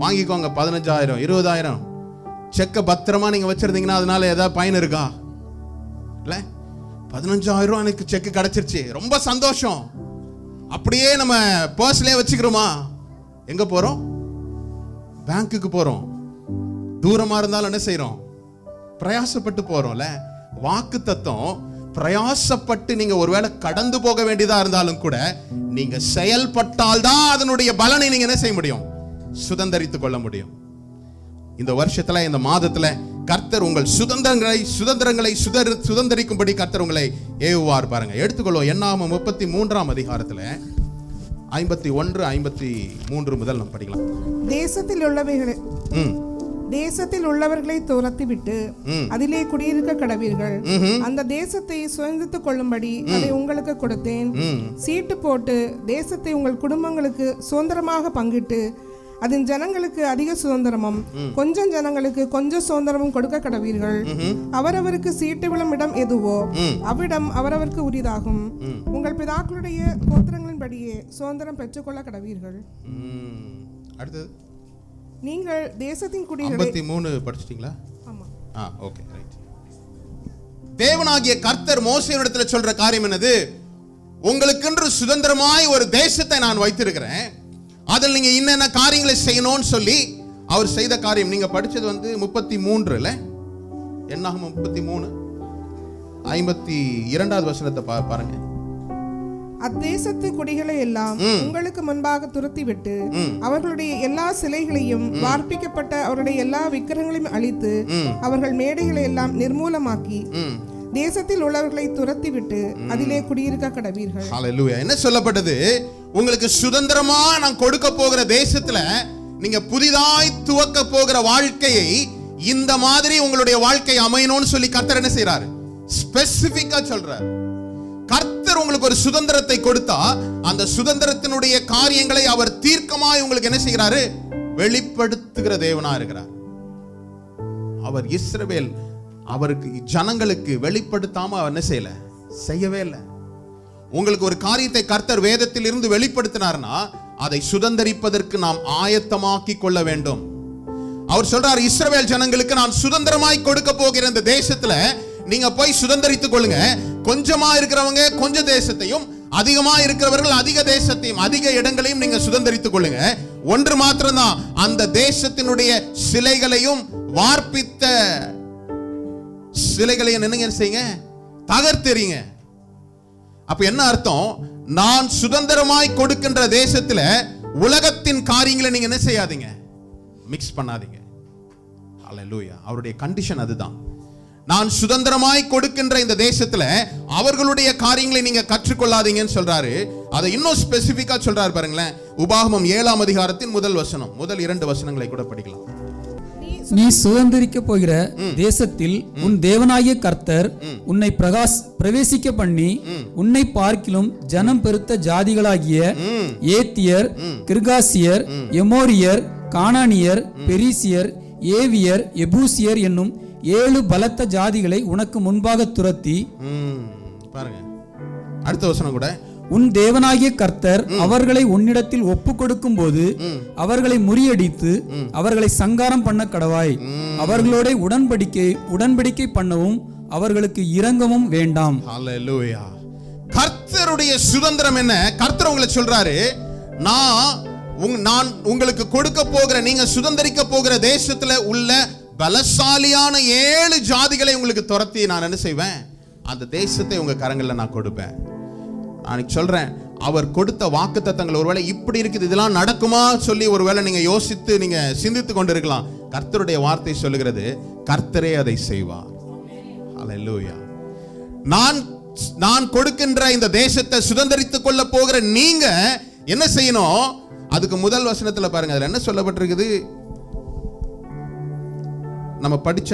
வாங்கிக்கோங்க, 15,000 20,000. செக்கை பத்திரமா நீங்க வச்சிருந்தீங்கன்னா அதனால ஏதாவது பயன் இருக்கா? இல்ல, 15,000 எனக்கு செக் கிடைச்சிருச்சு, ரொம்ப சந்தோஷம். அப்படியே நம்ம பர்ஸ்லயே வச்சுக்கிறோமா? எங்க போறோம்? பேங்க்குக்கு போறோம். தூரமா இருந்தாலும் என்ன செய்யறோம்? பிரயாசப்பட்டு போறோம்ல. வாக்குத்தத்தம் பிரயாசப்பட்டு நீங்க ஒருவேளை கடந்து போக வேண்டியதா இருந்தாலும் கூட நீங்க செயல்பட்டால் தான் அதனுடைய பலனை நீங்க என்ன செய்ய முடியும்? சுதந்தரித்துக் கொள்ள முடியும். இந்த வருஷத்துல, இந்த மாதத்துல கர்த்தர் உங்கள் சுதந்திரங்களை சுதந்திரிக்கும்படி கர்த்தர் உங்களை ஏவுவார். பாருங்க, எடுத்துக்கொள்வோம். என்னாகமம் 33ஆம் அதிகாரத்துல 51, 53 முதல் நம்ம படிக்கலாம். தேசத்தில் உள்ளவர்களை துரத்திவிட்டு அதிலே குடியிருக்க கடவீர்கள். அந்த தேசத்தை சுதந்திரித்துக் கொள்ளும்படி அதை உங்களுக்கு கொடுத்தேன். சீட்டு போட்டு தேசத்தை உங்கள் குடும்பங்களுக்கு சுதந்திரமாக பங்கிட்டு அதன் ஜனங்களுக்கு அதிக சுதந்திரமும் கொஞ்சம் ஜனங்களுக்கு கொஞ்சம் சுதந்திரமும் கொடுக்க கடவீர்கள். அவரவருக்கு சீட்டு விழும் இடம் எதுவோ அவ்விடம் அவரவருக்கு உரிதாகும். உங்கள் பிதாக்களுடைய கோத்திரங்களின்படியே சுதந்திரம் பெற்றுக்கொள்ள கடவீர்கள். அடுத்தது, நீங்கள் தேசத்தின் குடிகளை 53 படிச்சிட்டீங்களா? ஆமா. Okay, right. தேவனாகிய கர்த்தர் மோசேயினிடத்துல சொல்ற காரியம் என்னது? உங்களுக்கென்று சுதந்திரமாய் ஒரு தேசத்தை நான் வைத்திருக்கிறேன், அதில் நீங்க என்னென்ன காரியங்களை செய்யணும்னு சொல்லி அவர் செய்த காரியம். நீங்க படிச்சது 33 இல்ல? என்னாகமம் 33 52வது வசனத்தை பாருங்க. அத்தேசத்து குடிகளை எல்லாம் உங்களுக்கு முன்பாக துரத்திவிட்டு அவர்களுடைய எல்லா சிலைகளையும் வார்ப்பிக்கப்பட்ட அவருடைய எல்லா விக்கிரகங்களையும் அழித்து அவர்கள் மேடைகளை எல்லாம் நிர்மூலமாக்கி தேசத்தில் உள்ளவர்களை துரத்திவிட்டு அதிலே குடியிருக்க கடவீர்கள். ஹல்லேலூயா. என்ன சொல்லப்பட்டது? உங்களுக்கு சுதந்திரமா நான் கொடுக்க போகிற தேசத்துல நீங்க புதிதாய் துவக்க போகிற வாழ்க்கையை இந்த மாதிரி உங்களுடைய வாழ்க்கை அமையணும்னு சொல்லி கர்த்தர் என்ன செய்றாரு? ஸ்பெசிபிக்கா சொல்றாரு. கர்த்தர் உங்களுக்கு ஒரு சுதந்திரத்தை கொடுத்தா அந்த சுதந்திரத்தினுடைய காரியங்களை அவர் தீர்க்கமாய் உங்களுக்கு என்ன செய்கிறாரு? வெளிப்படுத்துகிற தேவனா இருக்கிறார். அவர் இஸ்ரவேல் அவருக்கு ஜனங்களுக்கு வெளிப்படுத்தாம அவர் என்ன செய்யவே இல்லை. உங்களுக்கு ஒரு காரியத்தை கர்த்தர் வேதத்தில் இருந்து வெளிப்படுத்தினார்னா அதை சுதந்தரிப்பதற்கு நாம் ஆயத்தமாக்கி கொள்ள வேண்டும். அவர் சொல்றார், இஸ்ரவேல் ஜனங்களுக்கு நான் சுதந்திரமாய் கொடுக்க போகிற இந்த தேசத்துல நீங்க போய் சுதந்தரித்துக் கொள்ளுங்க. கொஞ்சமா இருக்கிறவங்க கொஞ்ச தேசத்தையும், அதிகமா இருக்கிறவர்கள் அதிக தேசத்தையும், அதிக இடங்களையும் நீங்க சுதந்தரித்துக் கொள்ளுங்க. ஒன்று மாத்திரம்தான், அந்த தேசத்தினுடைய சிலைகளையும் வார்ப்பித்த சிலைகளையும் என்னங்க செய்யுங்க? தகர்த்தெறிங்க. அப்ப என்ன அர்த்தம்? நான் சுதந்திரமாய் கொடுக்கின்ற தேசத்துல உலகத்தின் காரியங்களை நீங்க என்ன செய்யாதீங்க? மிக்ஸ் பண்ணாதீங்க. ஹல்லேலூயா. அவருடைய கண்டிஷன் அதுதான். நான் சுதந்திரமாய் கொடுக்கின்ற இந்த தேசத்துல அவர்களுடைய காரியங்களை நீங்க கற்றுக்கொள்ளாதீங்கன்னு சொல்றாரு. அதை இன்னும் ஸ்பெசிபிக்கா சொல்றாரு பாருங்களேன். உபாகமம் 7ஆம் அதிகாரத்தின் முதல் 2 வசனங்களை கூட படிக்கலாம். நீ சுதந்திரிக்க போகிற தேசத்தில் உன் தேவனாகிய கர்த்தர் உன்னை பிரவேசிக்க பண்ணி உன்னை பார்க்கிலும் ஜனம் பெருத்த ஜாதிகளாகிய ஏத்தியர், கிர்காசியர், எமோரியர், கானானியர், பெரிசியர், ஏவியர், எபூசியர் என்னும் 7 பலத்த ஜாதிகளை உனக்கு முன்பாக துரத்தி, பாருங்க அடுத்த வசனம் கூட, உன் தேவனாகிய கர்த்தர் அவர்களை உன்னிடத்தில் ஒப்பு கொடுக்கும் போது அவர்களை முறியடித்து அவர்களை சங்காரம் பண்ண கடவாய். அவர்களோட உடன்படிக்கை பண்ணவும் அவர்களுக்கு இரங்கவும் வேண்டாம். ஹல்லேலூயா. கர்த்தருடைய சுதந்திரம் என்ன? கர்த்தர் உங்களை சொல்றாரு, நான் உங்களுக்கு கொடுக்க போகிற, நீங்க சுதந்திரிக்க போகிற தேசத்துல உள்ள பலசாலியான 7 ஜாதிகளை உங்களுக்கு துரத்தி நான் என்ன செய்வேன்? அந்த தேசத்தை உங்க கரங்கள்ல நான் கொடுப்பேன். நான் சொல்றேன், அவர் கொடுத்த வாக்குத்தத்தங்கள் ஒருவேளை இப்படி இருக்குது, இதெல்லாம் நடக்குமா சொல்லி ஒருவேளை நீங்க யோசித்து நீங்க சிந்தித்து கொண்டிருக்கலாம். கர்த்தருடைய வார்த்தை சொல்லுகிறது, கர்த்தரே அதை செய்வார். ஹல்லேலூயா. நான் கொடுக்கின்ற இந்த தேசத்தை சுதந்திரித்துக் கொள்ள போகிற நீங்க என்ன செய்யணும்? அதுக்கு முதல் வசனத்துல பாருங்க, அதுல என்ன சொல்லப்பட்டிருக்குது? நம்ம படிச்ச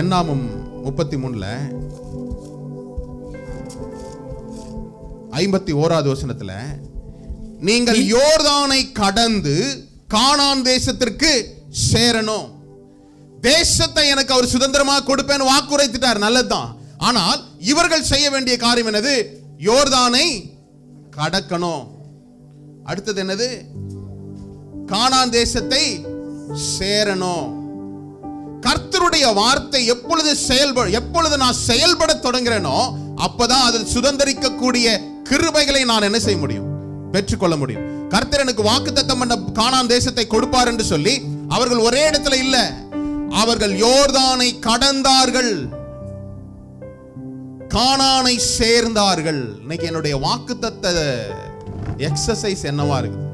என்னாகமம் 33ல 51வது வசனத்துல, நீங்கள் யோர்தானை கடந்து கானான் தேசத்திற்கு சேரணும். தேசத்தை எனக்கு அவர் சுதந்திரமா கொடுப்பேன்னு வாக்குரைத்துட்டார், நல்லதுதான். ஆனால் இவர்கள் செய்ய வேண்டிய காரியம் என்னது? யோர்தானை கடக்கணும். அடுத்தது என்னது? கானான் தேசத்தை சேரணும். கர்த்தருடைய வார்த்தை எப்பொழுது நான் செயல்பட தொடங்குறேனோ அப்பதான் அதில் சுதந்திரிக்கக்கூடிய கிருபைகளை நான் என்ன செய்ய முடியும்? பெற்றுக்கொள்ள முடியும். கர்த்தர் எனக்கு வாக்குத்தத்தம் பண்ண கானான் தேசத்தை கொடுப்பார் என்று சொல்லி அவர்கள் ஒரே இடத்துல இல்ல, அவர்கள் யோர்தானை கடந்தார்கள், கானானை சேர்ந்தார்கள். இன்னைக்கு என்னுடைய வாக்குத்தத்த எக்ஸசைஸ் என்னவா இருக்குது?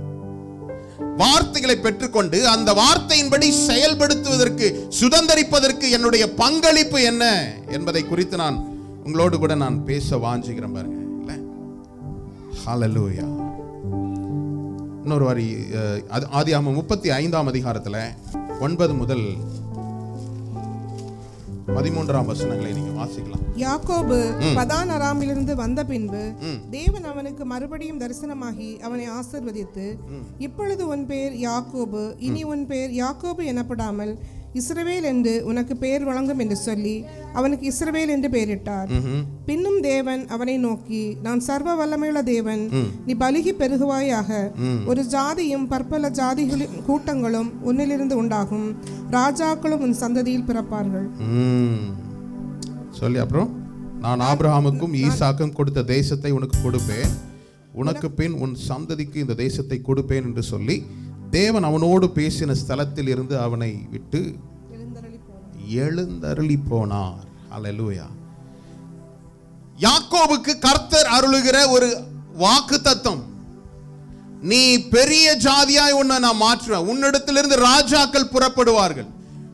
வார்த்தைகளை பெற்றுக்கொண்டு அந்த வார்த்தையின்படி செயல்படுத்துவதற்கு, சுதந்தரிப்பதற்கு என்னுடைய பங்களிப்பு என்ன என்பதை குறித்து நான் உங்களோடு கூட நான் பேச வாஞ்சிக்கிறேன் பாருங்க. இல்ல, ஹல்லேலூயா. இன்னொரு வாரி ஆதியாகமம் 35ஆம் அதிகாரத்துல 9 முதல் 13ஆம் வசனங்களை நீங்க வாசிக்கலாம். யாக்கோபு பதான் அராமிலிருந்து வந்த பின்பு தேவன் அவனுக்கு மறுபடியும் தரிசனமாகி அவனை ஆசீர்வதித்து, இப்பொழுது உன் பேர் யாக்கோபு, இனி உன் பேர் யாக்கோபு எனப்படாமல் இஸ்ரவேல் என்று உனக்கு பெயர் வழங்கும் என்று சொல்லி அவனுக்கு இஸ்ரவேல் என்று பெயரிட்டார். பின்னும் தேவன் அவனை நோக்கி, நான் சர்வ வல்லமையுள்ள தேவன், நீ பலுகி பெருகுவாயாக, ஒரு ஜாதியும் பற்பல ஜாதிகளின் கூட்டங்களும் உன்னிலிருந்து உண்டாகும், ராஜாக்களும் உன் சந்ததியில் பிறப்பார்கள் சொல்லி அப்புறம், நான் ஆபிரகாமுக்கும் ஈசாக்கும் கொடுத்த தேசத்தை உனக்கு கொடுப்பேன், உனக்கு பின் உன் சந்ததிக்கு இந்த தேசத்தை கொடுப்பேன் என்று சொல்லி தேவன் அவனோடு பேசின ஸ்தலத்தில் இருந்து அவனை விட்டு எழுந்தருளி போனார். அல்லேலூயா. யாக்கோபுக்கு கர்த்தர் அருளுகிற ஒரு வாக்குத்தத்தம், நீ பெரிய ஜாதியாய் உன்னை நான் மாற்றுவேன், உன்னிடத்திலிருந்து ராஜாக்கள் புறப்படுவார்கள்,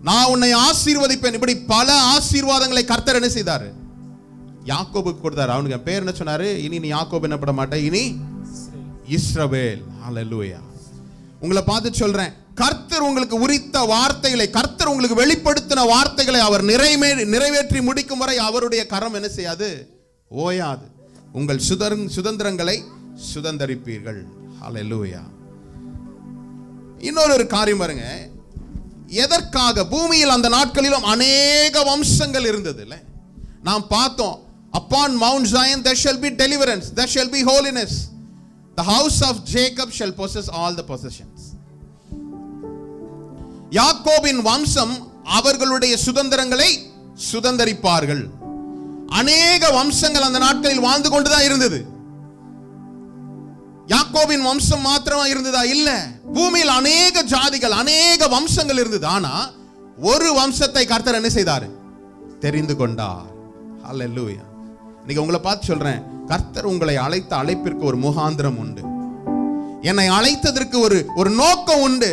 நான் உன்னை ஆசீர்வதிப்பேன். இப்படி பல ஆசீர்வாதங்களை கர்த்தர் என்ன செய்தாரு? யாக்கோபுக்கு கொடுத்தாரு. அவனுக்கு பேர் என்ன சொன்னாரு? இனி நீ யாக்கோபு என்னப்பட மாட்டே, இனி இஸ்ரவேல். அல்லேலூயா. உங்களை பார்த்து சொல்றேன், கர்த்தர் உங்களுக்கு உரித்த வார்த்தைகளை, கர்த்தர் உங்களுக்கு வெளிப்படுத்தின வார்த்தைகளை அவர் நிறைவேற்றி முடிக்கும் வரை அவருடைய கரம் என்ன செய்யாது? ஓயாது. உங்கள் சுதந்திரங்களை சுதந்தரிப்பீர்கள். ஹல்லேலூயா. இன்னொரு காரியம் பாருங்க, எதற்காக பூமியில் அந்த நாட்களிலும் அநேக வம்சங்கள் இருந்தது இல்ல? நாம் பார்த்தோம், upon Mount Zion there shall be deliverance, there shall be holiness, the house of Jacob shall possess all the possessions. யாக்கோபின் வம்சம் அவர்களுடைய சுதந்திரங்களை சுதந்தரிப்பார்கள். அநேக வம்சங்கள் அந்த நாட்களில் வாழ்ந்து கொண்டுதான் இருந்தது. யாக்கோபின் வம்சம் மாத்திரமா இருந்ததா? இல்ல, பூமியில் அநேக ஜாதிகள், அநேக வம்சங்கள் இருந்தது. ஆனா ஒரு வம்சத்தை கர்த்தர் என்ன செய்தார்? தெரிந்து கொண்டார். ஹல்லேலூயா. இன்னைக்கு உங்களை பார்த்து சொல்றேன், கர்த்தர் உங்களை அழைத்த அழைப்பிற்கு ஒரு முகாந்திரம் உண்டு. என்னை அழைத்ததற்கு ஒரு நோக்கம் உண்டு.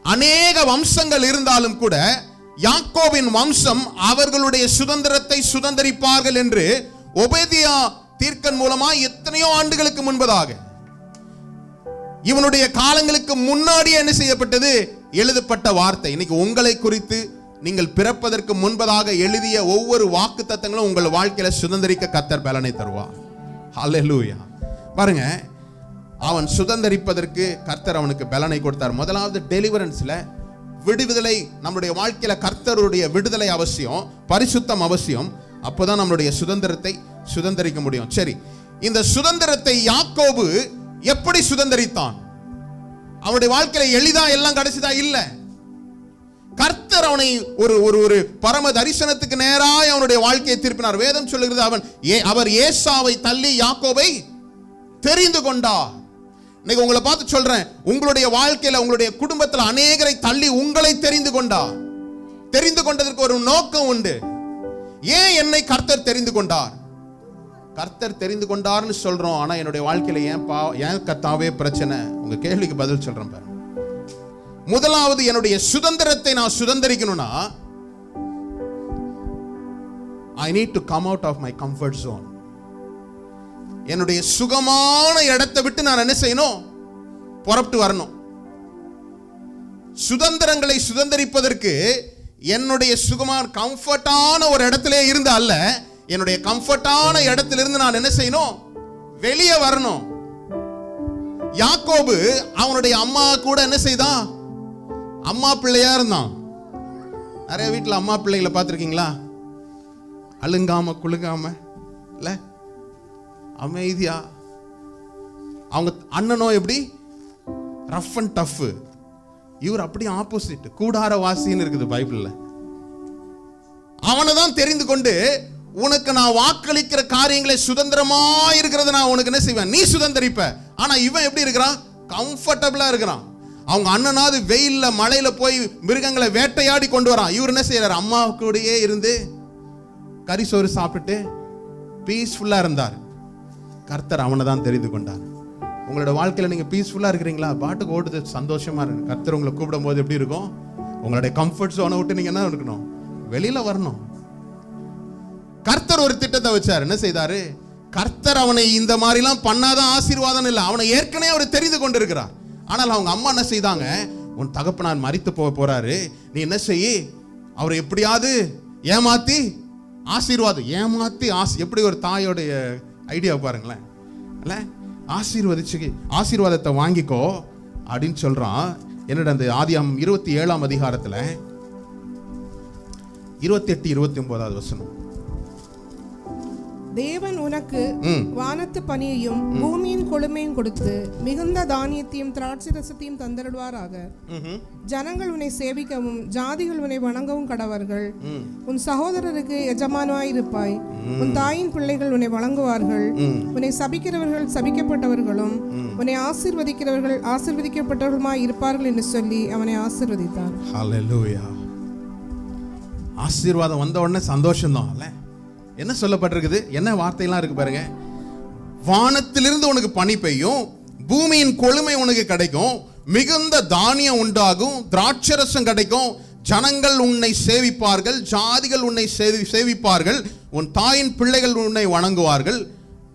அநேக வம்சங்கள் இருந்தாலும் கூட யாக்கோபின் வம்சம் அவர்களுடைய சுதந்திரத்தை சுதந்தரிப்பார்கள் என்று ஒபேதியா தீர்க்கன் மூலமா எத்தனையோ ஆண்டுகளுக்கு முன்பதாக, இவனுடைய காலங்களுக்கு முன்னாடியே என்ன செய்யப்பட்டது? எழுதப்பட்ட வார்த்தை. இன்னைக்கு உங்களை குறித்து நீங்கள் பிறப்பதற்கு முன்பதாக எழுதிய ஒவ்வொரு வாக்குத்தத்தங்களும் உங்கள் வாழ்க்கையில சுதந்தரிக்க கர்த்தர் பலனை தருவார். ஹல்லேலூயா. பாருங்க, அவன் சுதந்தரிப்பதற்கு கர்த்தர் அவனுக்கு பலனை கொடுத்தார். முதலாவது டெலிவரன்ஸ்ல விடுதலை. நம்முடைய வாழ்க்கையில கர்த்தருடைய விடுதலை அவசியம், பரிசுத்தம் அவசியம். அப்போதான் நம்மளுடைய சுதந்திரத்தை சுதந்தரிக்க முடியும். சரி, இந்த சுதந்திரத்தை யாக்கோபு எப்படி சுதந்தரித்தான்? அவனுடைய வாழ்க்கையில எளிதா எல்லாம் கிடைச்சதா? இல்ல. கர்த்தர் அவனை ஒரு பரம தரிசனத்துக்கு நேராய் அவனுடைய வாழ்க்கையை திருப்பினார். வேதம் சொல்லுகிறது, அவர் ஏசாவை தள்ளி யாக்கோபை தெரிந்து கொண்டார். இன்னைக்கு உங்களை பார்த்து சொல்றேன், உங்களுடைய வாழ்க்கையில, உங்களுடைய குடும்பத்தில் அநேகரை தள்ளி உங்களை தெரிந்து கொண்டார். தெரிந்து கொண்டதற்கு ஒரு நோக்கம் உண்டு. ஏன் என்னை கர்த்தர் தெரிந்து கொண்டார்? கர்த்தர் தெரிந்து கொண்டார்னு சொல்றோம், ஆனா என்னுடைய வாழ்க்கையில ஏன் கர்த்தாவே பிரச்சனை? உங்க கேள்விக்கு பதில் சொல்றேன் பாருங்க. முதலாவது, என்னுடைய சுதந்திரத்தை நான் சுதந்தரிக்கணும்னா I need to come out of my comfort zone. என்னுடைய சுகமான இடத்தை விட்டு நான் என்ன செய்யணும்? புறப்பட்டு வரணும். சுதந்திரங்களை சுதந்தரிப்பதற்கு என்னுடைய சுகமான கம்ஃபர்ட்டான ஒரு இடத்திலே இருந்து அல்ல, என்னுடைய கம்ஃபர்ட்டான இடத்திலிருந்து நான் என்ன செய்யணும்? வெளியே வரணும். யாக்கோபு அவனுடைய அம்மா கூட என்ன செய்தான்? அம்மா பிள்ளையா இருந்தான். நிறைய வீட்டில் அம்மா பிள்ளைகளை பார்த்துருக்கீங்களா? அழுங்காம குழுங்காம இல்ல, அமைதியா. அவங்க அண்ணனோ எப்படி? Rough and tough. இவர் அப்படி ஆப்போசிட், கூடார வாசின்னு இருக்குது பைபிள்ல. அவனை தான் தெரிந்து கொண்டு, உனக்கு நான் வாக்களிக்கிற காரியங்களை சுதந்திரமா இருக்கிறத நான் உனக்கு என்ன செய்வேன்? நீ சுதந்திரிப்ப. ஆனா இவன் எப்படி இருக்கிறான்? கம்ஃபர்டபிளா இருக்கிறான். அவங்க அண்ணனாவது வெயில்ல மழையில போய் மிருகங்களை வேட்டையாடி கொண்டு வரான். இவர் என்ன செய்யறாரு? அம்மா கூடயே இருந்து கறி சோறு சாப்பிட்டு பீஸ்ஃபுல்லா இருந்தார். கர்த்தர் அவனை தான் தெரிந்து கொண்டார். உங்களோட வாழ்க்கையில நீங்க பீஸ்ஃபுல்லா இருக்கிறீங்களா? பாட்டுக்கு ஓடுது, சந்தோஷமா இருக்கு. கர்த்தர் உங்களை கூப்பிடும் போது எப்படி இருக்கும்? உங்களுடைய கம்ஃபர்ட் ஜோனை விட்டு நீங்க என்ன இருக்கணும்? வெளியில வரணும். கர்த்தர் ஒரு திட்டத்தை வச்சார். என்ன செய்தாரு? கர்த்தர் அவனை இந்த மாதிரிலாம் பண்ணாதான் ஆசீர்வாதம் இல்லை, அவனை ஏற்கனவே அவர் தெரிந்து கொண்டிருக்கிறார். ஆனால் அவங்க அம்மா என்ன செய்தாங்க? உன் தகப்பனார் மரித்து போறாரு, நீ என்ன செய்ய, அவரை எப்படியாவது ஏமாத்தி ஆசீர்வாதம், ஏமாத்தி எப்படி ஒரு தாயோடைய ஐடியா பாருங்களேன். இல்ல, ஆசீர்வாதத்தை வாங்கிக்கோ அப்படின்னு சொல்றான். என்னடா அந்த ஆதியாகமம் 27ஆம் அதிகாரத்துல 28, 29வது வசனம். தேவன் உனக்கு வானத்து பனியையும் பூமியின் கொழுமையும் கொடுத்து மிகுந்த தானியத்தையும் திராட்சை ரசத்தையும் தந்தருடுவாராக. ஜனங்கள் உன்னை சேவிக்கவும் ஜாதிகள் உன்னை வணங்கவும் கடவர்கள். உன் சகோதரருக்கு எஜமானாயிருப்பாய். உன் தாயின் பிள்ளைகள் உன்னை வணங்குவார்கள். உன்னை சபிக்கிறவர்கள் சபிக்கப்பட்டவர்களும் உன்னை ஆசீர்வதிக்கிறவர்கள் ஆசீர்வதிக்கப்பட்டவர்களுமாய் இருப்பார்கள் என்று சொல்லி அவனை ஆசீர்வதித்தார். ஹல்லேலூயா. ஆசீர்வாதம் வந்த உடனே சந்தோஷம்தான் இல்ல? என்ன சொல்லப்பட்டிருக்குது? என்ன வார்த்தையெல்லாம் இருக்கு பாருங்க. வானத்திலிருந்து உனக்கு பனி பெய்யும், பூமியின் கொழுமை உனக்கு கிடைக்கும், மிகுந்த தானியம் உண்டாகும், திராட்சரசம் கிடைக்கும், ஜனங்கள் உன்னை சேவிப்பார்கள், ஜாதிகள் உன்னை சேவிப்பார்கள், உன் தாயின் பிள்ளைகள் உன்னை வணங்குவார்கள்,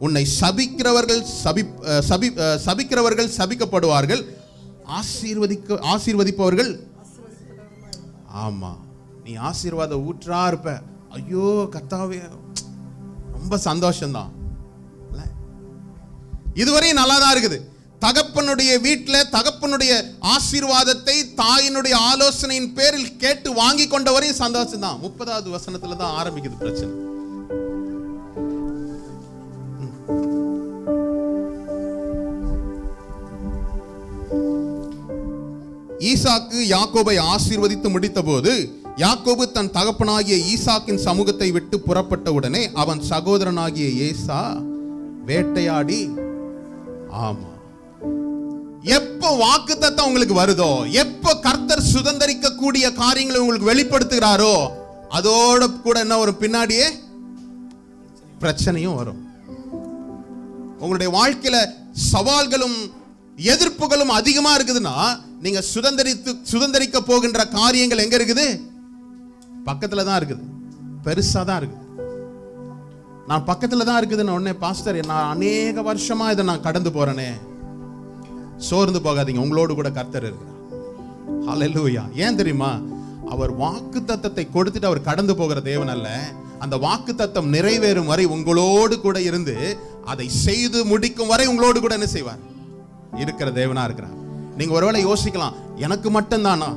உன்னை சபிக்கிறவர்கள் சபிக்கப்படுவார்கள், ஆசீர்வதிப்பவர்கள். ஆமா, நீ ஆசீர்வாத ஊற்றா இருப்ப. ஐயோ கர்த்தாவே, ரொம்ப சந்தோஷம்தான். இதுவரையும் நல்லா தான் இருக்குது. தகப்பனுடைய வீட்டில் தகப்பனுடைய ஆசீர்வாதத்தை தாயினுடைய ஆலோசனையின் பேரில் கேட்டு வாங்கி கொண்ட வரையும் சந்தோஷம் தான். 30வது வசனத்துல தான் ஆரம்பிக்குது பிரச்சனை. ஈசாக்கு யாக்கோபை ஆசீர்வதித்து முடித்த போது யாக்கோபு தன் தகப்பனாகிய ஈசாக்கின் சமூகத்தை விட்டு புறப்பட்ட உடனே அவன் சகோதரனாகிய ஏசா வேட்டையாடி. ஆமா, எப்போ வாக்குத்தத்தம் உங்களுக்கு வருதோ, எப்போ கர்த்தர் சுதந்தரிக்க கூடிய காரியங்களை உங்களுக்கு வெளிப்படுத்துகிறாரோ, அதோட கூட என்ன ஒரு பின்னாடியே பிரச்சனையும் வரும். உங்களுடைய வாழ்க்கையில சவால்களும் எதிர்ப்புகளும் அதிகமா இருக்குதுன்னா, நீங்க சுதந்தரிக்க போகின்ற காரியங்கள் எங்க இருக்குது? பக்கத்துல தான் இருக்குது, பெருசா தான் இருக்குது. நான் பக்கத்துல தான் இருக்குதுன்னு உடனே, பாஸ்டர் நான் அநேக வருஷமா இதை நான் கடந்து போறேனே, சோர்ந்து போகாதீங்க, உங்களோடு கூட கர்த்தர் இருக்கிறார். ஹல்லேலூயா. ஏன் தெரியுமா? அவர் வாக்குத்தத்தத்தை கொடுத்துட்டு அவர் கடந்து போகிற தேவன் அல்ல. அந்த வாக்குத்தத்தம் நிறைவேறும் வரை உங்களோடு கூட இருந்து அதை செய்து முடிக்கும் வரை உங்களோடு கூட என்ன செய்வார்? இருக்கிற தேவனா இருக்கிறார். நீங்க ஒருவேளை யோசிக்கலாம், எனக்கு மட்டும் தானா,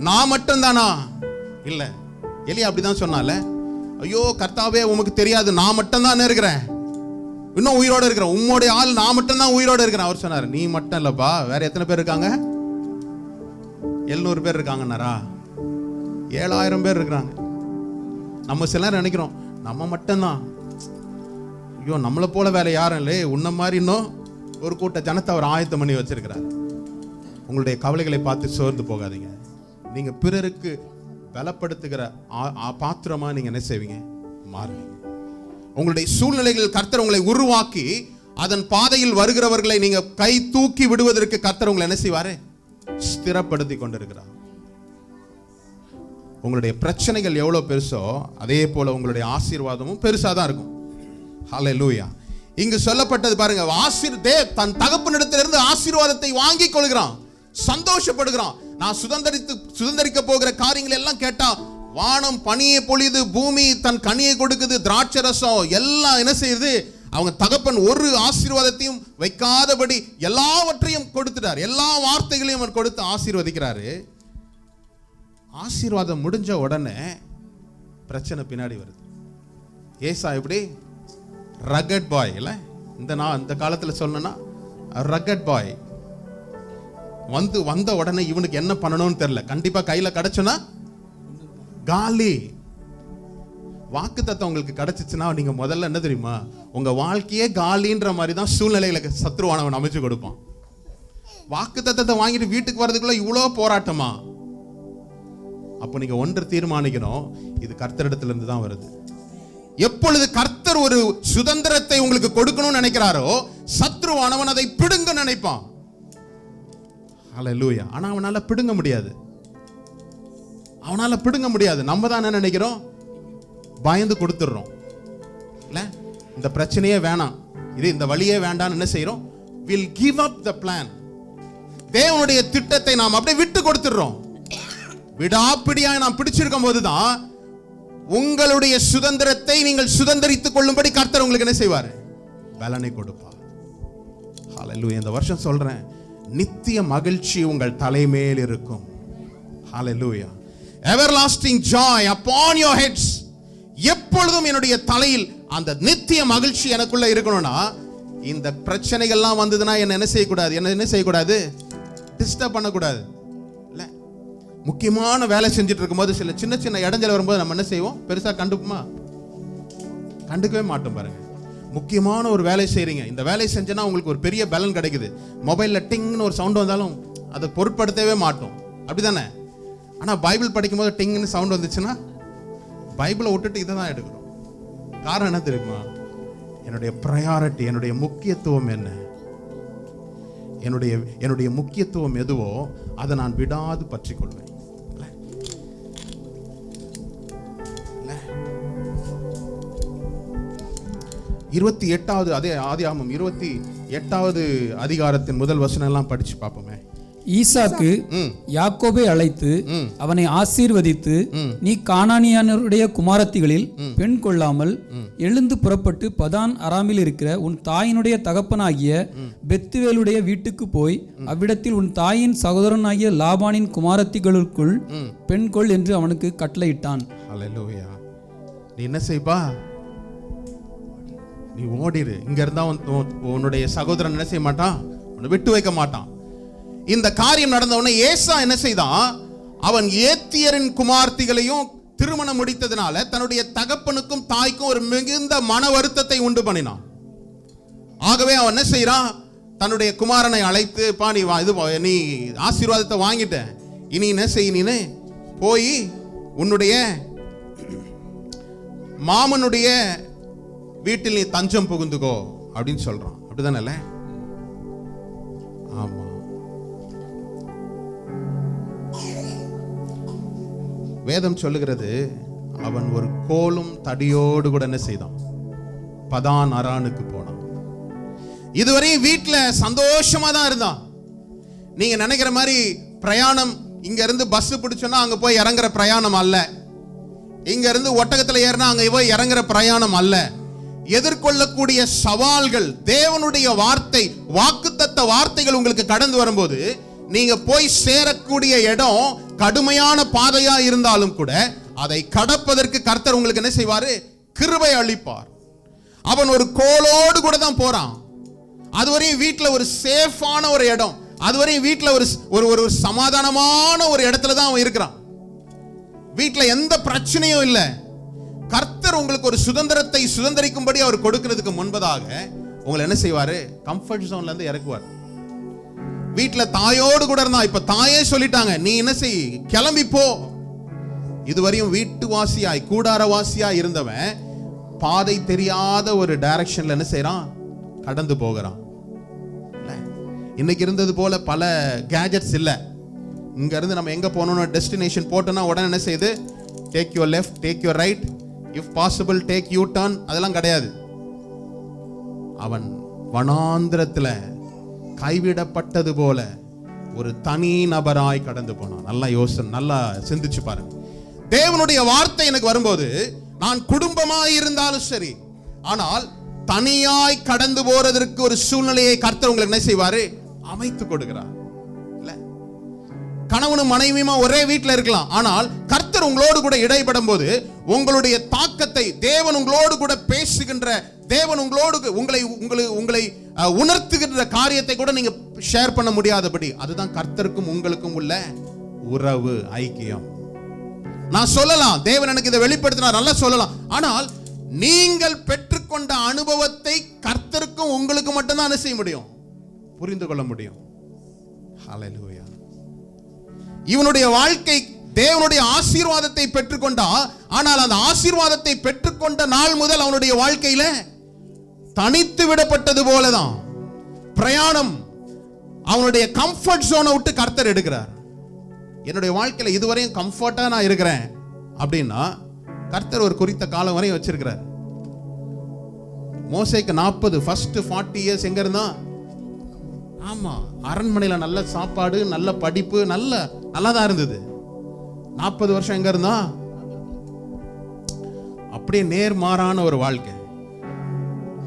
நான் மட்டும் தானா? இல்ல, எலியா அப்படிதான் சொன்னால, ஐயோ கர்த்தாவே உமக்கு தெரியாது, நான் மட்டும் தான் இருக்கிறேன், இன்னும் உயிரோட இருக்கிறேன், உம்முடைய ஆள் நான் மட்டும் தான் உயிரோட இருக்கிறேன். அவர் சொன்னார், நீ மட்டும் இல்லப்பா, வேற எத்தனை பேர் இருக்காங்க? 700 பேர் இருக்காங்கன்னாரா? 7000 பேர் இருக்கிறாங்க. நம்ம சிலர் நினைக்கிறோம் நம்ம மட்டும்தான், ஐயோ நம்மளை போல வேலை யாரும் இல்லை, உன்ன மாதிரி இன்னும் ஒரு கூட்ட ஜனத்தை அவர் ஆயத்தம் பண்ணி வச்சிருக்கிறார். உங்களுடைய கவலைகளை பார்த்து சோர்ந்து போகாதீங்க. நீங்க பிறருக்கு பலப்படுத்துகிற பாத்திரமா நீங்க என்ன செய்வீங்க? மாறுவீங்க. உங்களுடைய சூழ்நிலைகள் கர்த்தர் உங்களை உருவாக்கி அதன் பாதையில் வருகிறவர்களை நீங்க கை தூக்கி விடுவதற்கு கர்த்தர் உங்களை என்ன செய்வாரு? ஸ்திரப்படுத்தி கொண்டிருக்கிறார். உங்களுடைய பிரச்சனைகள் எவ்வளவு பெருசோ அதே போல உங்களுடைய ஆசீர்வாதமும் பெருசா தான் இருக்கும். ஹல்லேலூயா. இங்கு சொல்லப்பட்டது பாருங்க, தன் தகப்பனிடத்திலிருந்து ஆசீர்வாதத்தை வாங்கி கொள்கிறான், சந்தோஷப்படுகிறான். நான் சுதந்தரிக்க போகிற காரியங்கள் எல்லாம் கேட்டா, வானம் பனியை பொழியுது, பூமி தன் கனியை கொடுக்குது, திராட்சை ரசம் எல்லாம் என்ன செய்யுது? அவங்க தகப்பன் ஒரு ஆசீர்வாதத்தையும் வைக்காதபடி எல்லாவற்றையும் கொடுத்துட்டார். எல்லா வார்த்தைகளையும் அவர் கொடுத்து ஆசீர்வதிக்கிறாரு. ஆசீர்வாதம் முடிஞ்ச உடனே பிரச்சனை பின்னாடி வருது. ஏசா எப்படி ரகட் பாய் இல்ல, இந்த காலத்துல சொல்லணும்னா ரகட் பாய். வந்த உடனே இவனுக்கு என்ன பண்ணணும்னு தெரியல, கண்டிப்பா கையில கிடைச்சுனா காலி. வாக்குத்தத்தம் உங்களுக்கு கிடைச்சிச்சுன்னா நீங்க முதல்ல என்ன தெரியுமா, உங்க வாழ்க்கையே காலின்ற மாதிரி தான் சூழ்நிலைகளை சத்ருவானவன் அமைச்சு கொடுப்பான். வாக்குத்தத்தத்தை வாங்கிட்டு வீட்டுக்கு வர்றதுக்குள்ள இவ்வளோ போராட்டமா? அப்போ நீங்க ஒன்று தீர்மானிக்கணும், இது கர்த்தரிடத்துல இருந்து தான் வருது. எப்பொழுது கர்த்தர் ஒரு சுதந்திரத்தை உங்களுக்கு கொடுக்கணும்னு நினைக்கிறாரோ, சத்ருவானவன் அதை பிடுங்க நினைப்பான். ஹல்லேலூயா. ஆனா அவனால பிடுங்க முடியாது. நம்ம தான் என்ன நினைக்கிறோம்? பயந்து கொடுத்துடுறோம். இல்ல, இந்த பிரச்சனையே வேணாம், இந்த வழியே வேண்டாம்னு என்ன செய்யறோம்? We'll give up the plan. தேவனுடைய திட்டத்தை நாம் அப்படியே விட்டு கொடுத்துடுறோம். விடாப்பிடியாய் நாம் பிடிச்சிருக்கும் போதுதான் உங்களுடைய சுதந்திரத்தை நீங்கள் சுதந்திரித்துக் கொள்ளும்படி கர்த்தர் உங்களுக்கு என்ன செய்வார்? பலனை கொடுப்பார். ஹல்லேலூயா. இந்த வருஷம் சொல்றேன், நித்திய மகிழ்ச்சி உங்கள் தலைமேல் இருக்கும். ஹல்லேலூயா. everlasting joy upon your heads. எப்பொழுதும் என்னுடைய தலையில் அந்த நித்திய மகிழ்ச்சி எனக்குள்ள இருக்கணும்னா, இந்த பிரச்சனைகள்லாம் வந்ததுன்னா என்ன செய்யக்கூடாது? டிஸ்டர்ப் பண்ணக்கூடாது. இல்ல, முக்கியமான வேலை செஞ்சுட்டு இருக்கும்போது சில சின்ன சின்ன இடைஞ்சல் வரும்போது நம்ம என்ன செய்வோம்? பெருசா கண்டுக்கவே மாட்டோம். பாருங்க, முக்கியமான ஒரு வேலை செய்றீங்க, இந்த வேலை செஞ்சனா உங்களுக்கு ஒரு பெரிய பலன் கிடைக்குது, மொபைல்ல டிங்னு ஒரு சவுண்ட் வந்தாலும் அதை பொருட்படுத்தவே மாட்டோம். அப்படிதானே? ஆனா பைபிள் படிக்கும்போது டிங்னு சவுண்ட் வந்துச்சுன்னா பைபிளை விட்டுட்டு இதை தான் எடுக்கிறோம். காரணம் என்ன தெரியுமா? என்னுடைய ப்ரையாரிட்டி, என்னுடைய முக்கியத்துவம் என்ன? என்னுடைய முக்கியத்துவம் எதுவோ அதை நான் விடாது பற்றிக் கொள்வேன். 28வது அதே ஆதியாகமம் 28வது அதிகாரத்தின் முதல் வசனம் எல்லாம் படிச்சு பார்ப்போமே. ஈசாக்கு யாக்கோபை அழைத்து அவனை ஆசீர்வதித்து, நீ கானானியனுடைய குமாரத்திகளில் பெண் கொள்ளாமல் எழுந்து புறப்பட்டு பதான் அராமில் இருக்கிற உன் தாயினுடைய தகப்பனாகிய பெத்துவேலுடைய வீட்டுக்கு போய் அவ்விடத்தில் உன் தாயின் சகோதரனாகிய லாபானின் குமாரத்திகளுக்குள் பெண் கொள் என்று அவனுக்கு கட்டளையிட்டான். ஹல்லேலூயா. நீ என்ன செய்ப்பா? நீ ஓடிரு. இங்க இருந்தா உன்னுடைய சகோதரன் என்ன செய்ய மாட்டான்? உன்னை விட்டு வைக்க மாட்டான். இந்த காரியம் நடந்தவன ஏசா என்ன செய்தான்? அவன் ஏத்தியரின் குமார்த்திகளையும் திருமணம் முடித்ததுனால தன்னுடைய தகப்பனுக்கும் தாய்க்கும் ஒரு மிகுந்த மன வருத்தத்தை உண்டு பண்ணினான். ஆகவே அவன் என்ன செய்யறான்? தன்னுடைய குமாரனை அழைத்து, பா நீ ஆசீர்வாதத்தை வாங்கிட்ட, இனி என்ன செய், நீ போய் உன்னுடைய மாமனுடைய வீட்டில் நீ தஞ்சம் புகுந்துக்கோ அப்படின்னு சொல்றான். அப்படிதானே? ஆமா. வேதம் சொல்லுகிறது, அவன் ஒரு கோலும் தடியோடு கூட என்ன செய்தான்? பதான் அரானுக்கு போனான். இதுவரையும் வீட்டுல சந்தோஷமா தான் இருந்தான். நீங்க நினைக்கிற மாதிரி பிரயாணம் இங்க இருந்து பஸ் பிடிச்சோன்னா அங்க போய் இறங்குற பிரயாணம் அல்ல. இங்க இருந்து ஒட்டகத்துல ஏறினா அங்க போய் இறங்குற பிரயாணம் அல்ல. எதிர்கொள்ளக்கூடிய சவால்கள், தேவனுடைய வார்த்தை, வாக்குத்தத்த வார்த்தைகள் உங்களுக்கு கடந்து வரும்போது நீங்க போய் சேரக்கூடிய இடம் கடுமையான பாதையா இருந்தாலும் கூட அதை கடப்பதற்கு கர்த்தர் உங்களுக்கு என்ன செய்வாரு? கிருபை அளிப்பார். அவன் ஒரு கோலோடு கூட தான் போறான். அதுவரையும் வீட்டுல ஒரு சேஃபான ஒரு இடம், அதுவரையும் வீட்டுல ஒரு சமாதானமான ஒரு இடத்துல தான் அவன் இருக்கிறான். வீட்டுல எந்த பிரச்சனையும் இல்லை. கர்த்தர் உங்களுக்கு ஒரு சுதந்திரத்தை சுதந்திரிக்கும்படி அவர் கொடுக்கிறதுக்கு முன்பதாக உங்களை என்ன செய்வாரு? கம்ஃபர்ட் ஜோன்ல இருந்து இறக்குவார். வீட்டுல தாயோடு கூட இருந்தா, இப்ப தாயே சொல்லிட்டாங்க, நீ என்ன செய், கிளம்பி போ. இதுவரையும் வீட்டுவாசியாய் கூடாரவாசியாய் இருந்தவன் பாதை தெரியாத ஒரு டைரக்ஷன்ல என்ன செய்யறான்? கடந்து போகிறான். இன்னைக்கு இருந்தது போல பல கேஜெட்ஸ் இல்ல. இங்க இருந்து நம்ம எங்க போகணும் டெஸ்டினேஷன் போட்டோம்னா உடனே என்ன செய்யுது? Take your left, take your right, if possible take you turn. அதெல்லாம் கிடையாது. அவன் வனாந்திரத்துல கைவிடப்பட்டது போல ஒரு தனி நபராய் கடந்து போனான். நல்லா சிந்திச்சு பாருங்க. தேவனுடைய வார்த்தை எனக்கு வரும்போது நான் குடும்பமாய் இருந்தாலும் சரி, ஆனால் தனியாய் கடந்து போறதற்கு ஒரு சூழ்நிலையை கர்த்தர் உங்களுக்கு என்ன செய்வாரு? அமைத்து கொடுக்கிறார். கணவனும் மனைவியுமா ஒரே வீட்டில் இருக்கலாம், ஆனால் கர்த்தர் உங்களோடு கூட இடைப்படும் போது உங்களுடைய தாக்கத்தை தேவன் உங்களோடு கூட பேசுகின்ற, தேவன் உங்களோடு உங்களை உணர்த்துகின்ற காரியத்தை கூட நீங்க ஷேர் பண்ண முடியாதபடி, அதுதான் கர்த்தருக்கும் உங்களுக்கும் உள்ள உறவு, ஐக்கியம். நான் சொல்லலாம், தேவன் எனக்கு இதை வெளிப்படுத்தினார், நல்லா சொல்லலாம். ஆனால் நீங்கள் பெற்றுக்கொண்ட அனுபவத்தை கர்த்தருக்கும் உங்களுக்கு மட்டும்தான் செய்ய முடியும், புரிந்து கொள்ள முடியும். ஹல்லேலூயா. இவனுடைய வாழ்க்கை தேவனுடைய ஆசீர்வாதத்தை பெற்றுக்கொண்டா, ஆனால் அந்த ஆசீர்வாதத்தை பெற்றுக்கொண்ட நாள் முதல் அவனுடைய வாழ்க்கையில தனித்து விடப்பட்டது போலதான் பிரயாணம். அவனுடைய கம்ஃபர்ட் ஜோனை விட்டு கர்த்தர் எடுக்கிறார். என்னுடைய வாழ்க்கையில இதுவரையும் கம்ஃபர்ட்டா நான் இருக்கிறேன் அப்படின்னா கர்த்தர் ஒரு குறித்த காலம் வரையும் வச்சிருக்கிறார். மோசேக்கு 40 இயர்ஸ் எங்க இருந்தா? ஆமா, அரண்மனையில நல்ல சாப்பாடு, நல்ல படிப்பு, நல்லதான் இருந்தது. 40 வருஷம் எங்க இருந்தா? அப்படியே நேர்மாறான ஒரு வாழ்க்கை.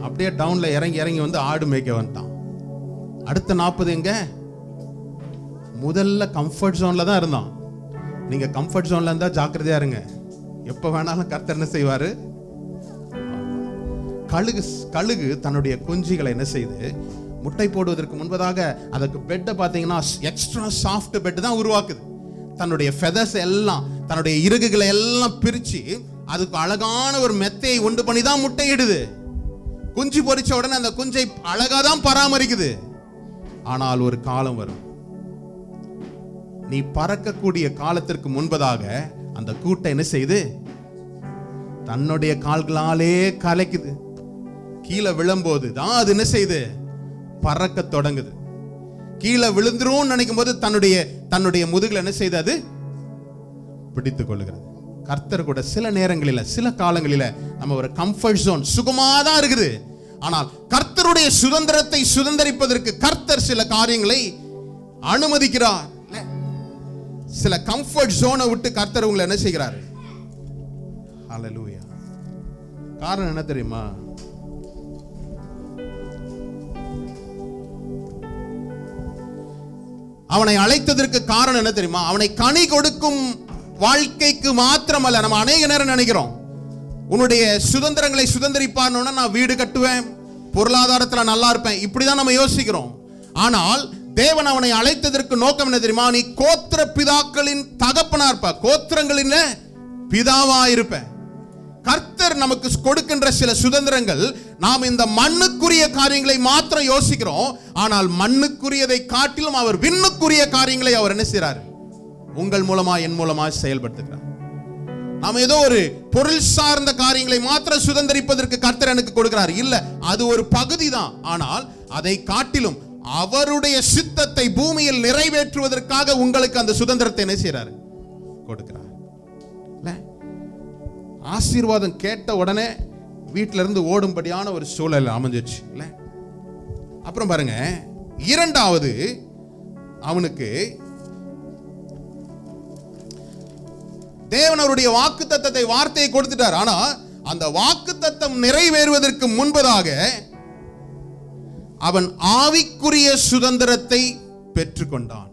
அப்படியே டவுன்ல இறங்கி வந்து ஆடு மேய்க்க வந்துட்டான். அடுத்த 40 எங்க? முதல்ல கம்ஃபர்ட் ஜோன்ல தான் இருந்தான். நீங்க கம்ஃபர்ட் ஜோன்ல இருந்தா ஜாக்கிரதையா இருங்க. எப்ப வேணாலும் கர்த்தர் என்ன செய்வாரு? கழுகு தன்னுடைய குஞ்சுகளை என்ன செய்து முட்டை போடுவதற்கு முன்பதாக அதற்கு பெட்டை பார்த்தீங்கன்னா எக்ஸ்ட்ரா சாஃப்ட் பெட் தான் உருவாக்குது. தன்னுடைய ஃபெதர்ஸ் எல்லாம், தன்னுடைய இறகுகளை எல்லாம் பிரிச்சு அதுக்கு அழகான ஒரு மெத்தையை உண்டு பண்ணி தான் முட்டையிடுது. குஞ்சு பொரிச்ச உடனே அந்த குஞ்சை அழகா தான் பராமரிக்குது. ஆனால் ஒரு காலம் வரும், நீ பறக்கக்கூடிய காலத்திற்கு முன்பதாக அந்த கூட்டை என்ன செய்து தன்னுடைய கால்களாலே கலைக்குது. கீழே விழும்போது தான் அது என்ன செய்து பறக்க தொடங்குது. கீழே விழுந்துரும் நினைக்கும் போது தன்னுடைய முதுகுல என்ன செய்து அது பிடித்துக் கொள்ளுகிறது. கர்த்தர் கூட சில நேரங்களில, சில காலங்களில நம்ம ஒரு கம்ஃபர்ட் ஜோன் சுகமாதான் இருக்குது. ஆனால் கர்த்தருடைய சுதந்திரத்தை சுதந்திரிப்பதற்கு கர்த்தர் சில காரியங்களை அனுமதிக்கிறார். சில கம்ஃபர்ட் ஜோனை விட்டு கர்த்தர் உங்களை என்ன செய்கிறார்? ஹல்லேலூயா. காரணம் என்ன தெரியுமா? அவனை அழைத்ததற்கு காரணம் என்ன தெரியுமா? அவனை கனி கொடுக்கும் வாழ்க்கைக்கு மாத்திரமல்ல. நம்ம அநேக நேரம் நினைக்கிறோம், உன்னுடைய சுதந்திரங்களை சுதந்திரிப்பார்னு நான் வீடு கட்டுவேன், பொருளாதாரத்துல நல்லா இருப்பேன், இப்படிதான் நம்ம யோசிக்கிறோம். ஆனால் தேவன் அவனை அழைத்ததற்கு நோக்கம் என்ன தெரியுமா? நீ கோத்திர பிதாக்களின் தகப்பனா இருப்ப, கோத்திரங்களின் பிதாவா இருப்ப. கர்த்தர் நமக்கு கொடுக்கின்ற சில சுதந்திரங்கள், நாம் இந்த மண்ணுக்குரிய காரியங்களை மாத்திரம் யோசிக்கிறோம். ஆனால் மண்ணுக்குரியதை காட்டிலும் அவர் விண்ணுக்குரிய காரியங்களை அவர் என்ன செய்றார்? உங்கள் மூலமா, என் மூலமா செயல்படுத்துகிறார். நாம் ஏதோ ஒரு பொருள் சார்ந்த காரியங்களை மாத்திரம் சுதந்திரிப்பதற்கு கர்த்தர் எனக்கு கொடுக்கிறார் இல்ல, அது ஒரு பகுதி தான். ஆனால் அதை காட்டிலும் அவருடைய சித்தத்தை பூமியில் நிறைவேற்றுவதற்காக உங்களுக்கு அந்த சுதந்திரத்தை என்ன செய்றார்? கொடுக்கிறார். ஆசீர்வாதம் கேட்ட உடனே வீட்டில இருந்து ஓடும்படியான ஒரு சூழல் அமைஞ்சிச்சு இல்ல. அப்புறம் பாருங்க, இரண்டாவது அவனுக்கு தேவன் அவருடைய வாக்குத்தத்தத்தை, வார்த்தையை கொடுத்துட்டார். ஆனா அந்த வாக்குத்தத்தம் நிறைவேறுவதற்கு முன்பதாக அவன் ஆவிக்குரிய சுதந்திரத்தை பெற்றுக்கொண்டான்.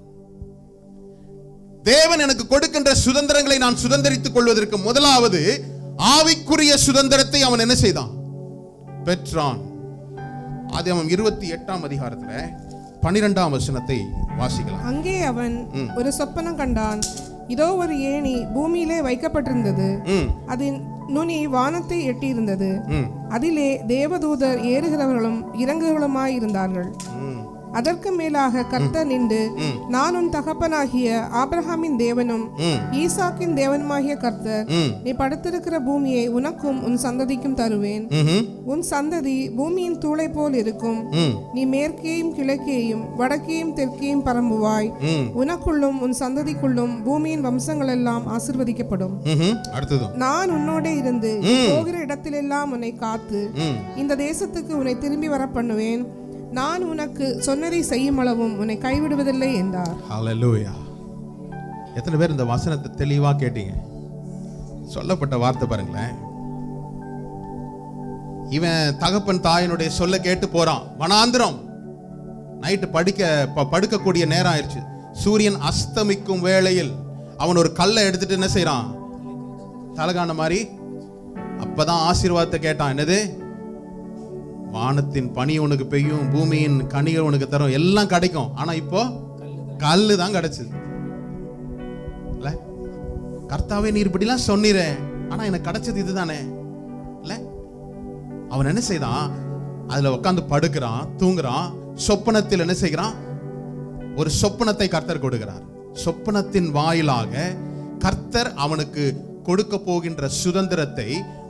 தேவன் எனக்கு கொடுக்கின்ற சுதந்திரங்களை நான் சுதந்திரித்துக் கொள்வதற்கு முதலாவது ஆவிக்குரிய சுதந்திரத்தை அவன் என்ன செய்தான்? பெற்றான். ஆதியாகமம் 28ஆம் அதிகாரத்துல 12ஆம் வசனத்தை வாசிக்கலாம். அங்கே அவன் ஒரு சொப்பனம் கண்டான். இதோ ஒரு ஏணி பூமியிலே வைக்கப்பட்டிருந்தது, அதன் நுனி வானத்தை எட்டியிருந்தது. அதிலே தேவதூதர் ஏறுகிறவர்களும் இறங்குகிறவர்களுமாய் இருந்தார்கள். அதற்கு மேலாக கர்த்தர் நின்று, நான் உன் தகப்பனாகிய ஆபிரகாமின் தேவனும் ஈசாக்கின் தேவனுமாகிய கர்த்தர், நீ படுத்திருக்கிற பூமியை உனக்கும் உன் சந்ததிக்கும் தருவேன். உன் சந்ததி பூமியின் தூளை போல் இருக்கும். நீ மேற்கேயும் கிழக்கேயும் வடக்கேயும் தெற்கேயும் பரம்புவாய். உனக்குள்ளும் உன் சந்ததிக்குள்ளும் பூமியின் வம்சங்கள் எல்லாம் ஆசீர்வதிக்கப்படும். நான் உன்னோட இருந்து போகிற இடத்திலெல்லாம் உன்னை காத்து இந்த தேசத்துக்கு உன்னை திரும்பி வர பண்ணுவேன். நான் உனக்கு சொன்னதை செய்யும் அளவும் உன்னை கைவிடுவதில்லை என்றார். ஹல்லேலூயா. எத்தனை பேர் இந்த வசனத்தை தெளிவா கேட்டீங்க? சொல்லப்பட்ட வார்த்தை பாருங்களேன். இவன் தகப்பன் தாயினுடைய சொல்ல கேட்டு போறான். வனாந்திரம், நைட்டு படுக்கக்கூடிய நேரம் ஆயிடுச்சு. சூரியன் அஸ்தமிக்கும் வேளையில் அவன் ஒரு கல்லை எடுத்துட்டு என்ன செய்யறான்? தலகான மாதிரி. அப்பதான் ஆசீர்வாதத்தை கேட்டான். என்னது? வானத்தின் பனி உனக்கு பெய்யும், பூமியின் கனிகள் உனக்கு தரும், எல்லாம் கிடைக்கும். ஆனா இப்போ கல்லு தான் கிடைச்சது. கர்த்தாவே நீர் இப்படிலாம் சொன்னீரே, ஆனா எனக்கு கிடைச்சது இதுதானே இல்ல. அவன் என்ன செய்தான்? அதுல உட்காந்து படுக்கிறான், தூங்குறான். சொப்பனத்தில் என்ன செய்கிறான்? ஒரு சொப்பனத்தை கர்த்தர் கொடுக்கிறார். சொப்பனத்தின் வாயிலாக கர்த்தர் அவனுக்கு கொடுக்க போகின்ற சுதந்திரத்தை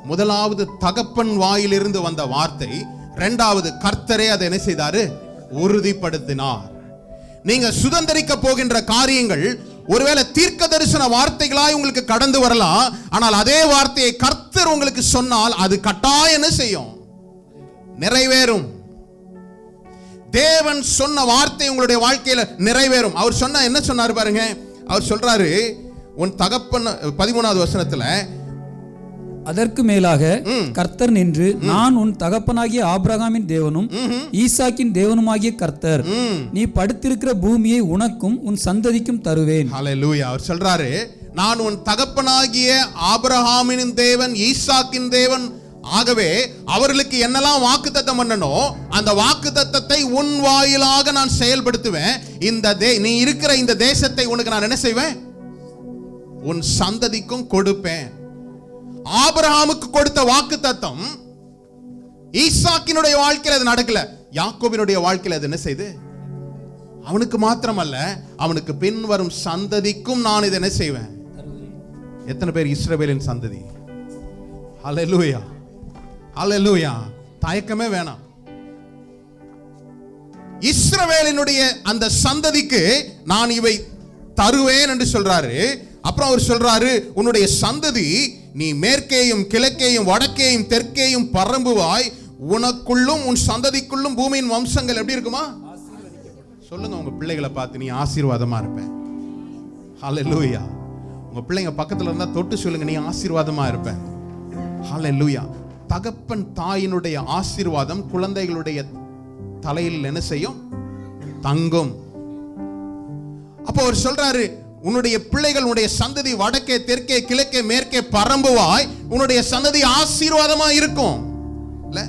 முதலாவது தகப்பன் வாயிலிருந்து வந்த வார்த்தை, இரண்டாவது கர்த்தரே அதை என்ன செய்தாரு? உறுதிப்படுத்தினார். நீங்க சுதந்திரிக்க போகின்ற காரியங்கள் ஒருவேளை தீர்க்க தரிசன வார்த்தைகளாய் உங்களுக்கு கடந்து வரலாம். ஆனால் அதே வார்த்தையை கர்த்தர் உங்களுக்கு சொன்னால் அது கட்டாயம் என்ன செய்யும்? நிறைவேறும். தேவன் சொன்ன வார்த்தை உங்களுடைய வாழ்க்கையில நிறைவேறும். அவர் சொன்ன என்ன சொன்னாரு பாருங்க. அவர் சொல்றாரு, உன் தகப்பன் 13வது வசனத்துல, அதற்கு மேலாக கர்த்தர் நின்று, நான் உன் தகப்பனாகிய ஆபிரகாமின் தேவனும் ஈசாக்கின் தேவனுமாகிய கர்த்தர், நீ படுத்திருக்கிற பூமியை உனக்கும் உன் சந்ததிக்கும் தருவேன். ஹல்லேலூயா. அவர் சொல்றாரு, நான் உன் தகப்பனாகிய ஆபிரகாமின் தேவன், ஈசாக்கின் தேவன். ஆகவே அவர்களுக்கு என்னெல்லாம் வாக்குத்தத்தம் பண்ணனோ அந்த வாக்குத்தத்தத்தை உன் வாயிலாக நான் செயல்படுத்துவேன். நீ இருக்கிற இந்த தேசத்தை உனக்கு நான் என்ன செய்வேன்? உன் சந்ததிக்கும் கொடுப்பேன். ஆபிரகாமுக்கு கொடுத்த வாக்குத்தத்தம் ஈசாக்கினுடைய வாழ்க்கையில் அது நடக்கல. யாக்கோபினுடைய வாழ்க்கையில் அது என்ன செய்து? அவனுக்கு மாத்திரமல்ல, அவனுக்கு பின் வரும் சந்ததிக்கும் நான் இதை என்ன செய்வேன்? எத்தனை பேர் இஸ்ரவேலின் சந்ததி? ஹல்லேலூயா, ஹல்லேலூயா. தயக்கமே வேணாம். இஸ்ரவேலினுடைய அந்த சந்ததிக்கு நான் இவை தருவேன் என்று சொல்றாரு. அப்புறம் அவர் சொல்றாரு, உன்னுடைய சந்ததி நீ மேற்கேயும் கிழக்கேயும் வடக்கேயும் தெற்கேயும் பரம்புவாய், உனக்குள்ளும் உன் சந்ததிக்குள்ளும் பூமியின் வம்சங்கள் எப்படி இருக்குமா? சொல்லுங்க உங்க பிள்ளைகளை பார்த்து, நீ ஆசீர்வாதமா இருப்ப. ஹல்லேலூயா. உங்க பிள்ளைங்க பக்கத்துல இருந்தா தொட்டு சொல்லுங்க, நீ ஆசீர்வாதமா இருப்ப. ஹல்லேலூயா. தகப்பன் தாயினுடைய ஆசீர்வாதம் குழந்தைகளுடைய தலையில் என்ன செய்யும்? தங்கும். அப்போ அவர் சொல்றாரு, உன்னுடைய பிள்ளைகள், உன்னுடைய சந்ததி வடக்கே தெற்கே கிழக்கே மேற்கே பரம்புவாய், உன்னுடைய சந்ததி ஆசீர்வாதமா இருக்கும். இல்ல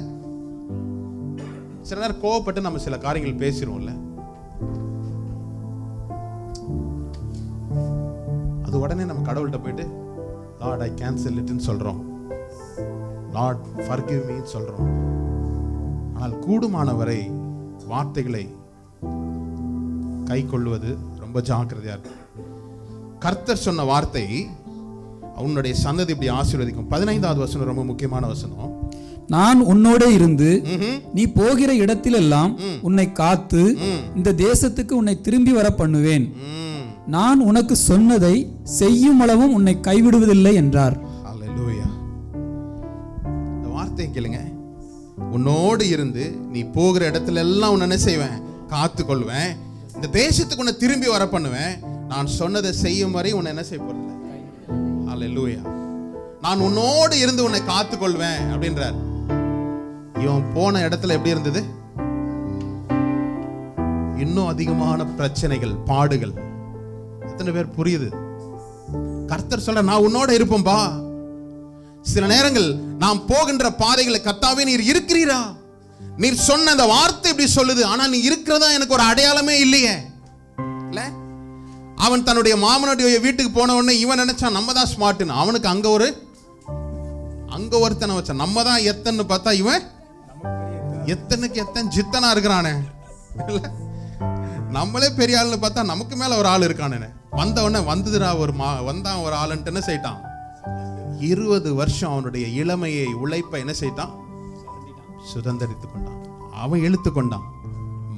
சில நேரம் கோவப்பட்டு நம்ம சில காரியங்கள் பேசிடுவோம்ல, அது உடனே நம்ம கடவுள்கிட்ட போயிட்டு லார்ட் ஐ கேன்சல் இட்னு சொல்றோம், லார்ட் ஃபர்கிவ் மீ சொல்றோம். ஆனால் கூடுமானவரை வார்த்தைகளை கை கொள்வது ரொம்ப ஜாக்கிரதையா இருக்கு. கர்த்தர் சொன்ன வார்த்தை உன்னுடைய சந்ததி இப்படி ஆசீர்வதிக்கும். 15வது வசனம் ரொம்ப முக்கியமான வசனம். நான் உன்னோட இருந்து நீ போகிற இடத்திலெல்லாம் உன்னை காத்து இந்த தேசத்துக்கு உன்னை திரும்பி வர பண்ணுவேன். நான் உனக்கு சொன்னதை செய்யும் அளவும் உன்னை கைவிடுவதில்லை என்றார். ஹல்லேலூயா. இந்த வார்த்தையை கேளுங்க. உன்னோடு இருந்து நீ போகிற இடத்துல எல்லாம் உன்னை என்ன செய்வேன்? காத்து கொள்வேன். இந்த தேசத்துக்கு உன்னை திரும்பி வர பண்ணுவேன். நான் சொன்னதை செய்யும் வரை உன்னை என்ன செய்ய போறதில்லை. ஹல்லேலூயா. நான் உன்னோடு இருந்து உன்னை காத்துக்கொள்வேன் அப்படின்றார். இவன் போன இடத்துல எப்படி இருந்தது? இன்னும் அதிகமான பிரச்சனைகள், பாடுகள். எத்தனை பேர் புரியுது? கர்த்தர் சொல்ற, நான் உன்னோட இருப்பேன்பா. சில நேரங்கள் நாம் போகின்ற பாதைகளை, கர்த்தாவே நீர் இருக்கிறீரா, நீர் சொன்ன அந்த வார்த்தை இப்படி சொல்லுது, ஆனா நீ இருக்கிறதா எனக்கு ஒரு அடையாளமே இல்லையே. இல்ல, அவன் தன்னுடைய மாமனுடைய வீட்டுக்கு போன உடனே இவன் நினைச்சான் நம்ம தான் ஸ்மார்ட்னு. அவனுக்கு அங்க ஒருத்தனை வச்சான். நம்ம தான் எத்தன்னு பார்த்தா இவன் எத்தனுக்கு எத்தன் ஜித்தனா இருக்கிறானே. நம்மளே பெரிய ஆளுன்னு பார்த்தா நமக்கு மேல ஒரு ஆள் இருக்கானே. வந்த உடனே வந்ததுடா வந்தான் ஒரு ஆளுன்ட்டு செய்யிட்டான். 20 வருஷம் அவனுடைய இளமையை, உழைப்பை என்ன செய்தான்? சுதந்திரித்து கொண்டான். அவன் இழுத்து கொண்டான்.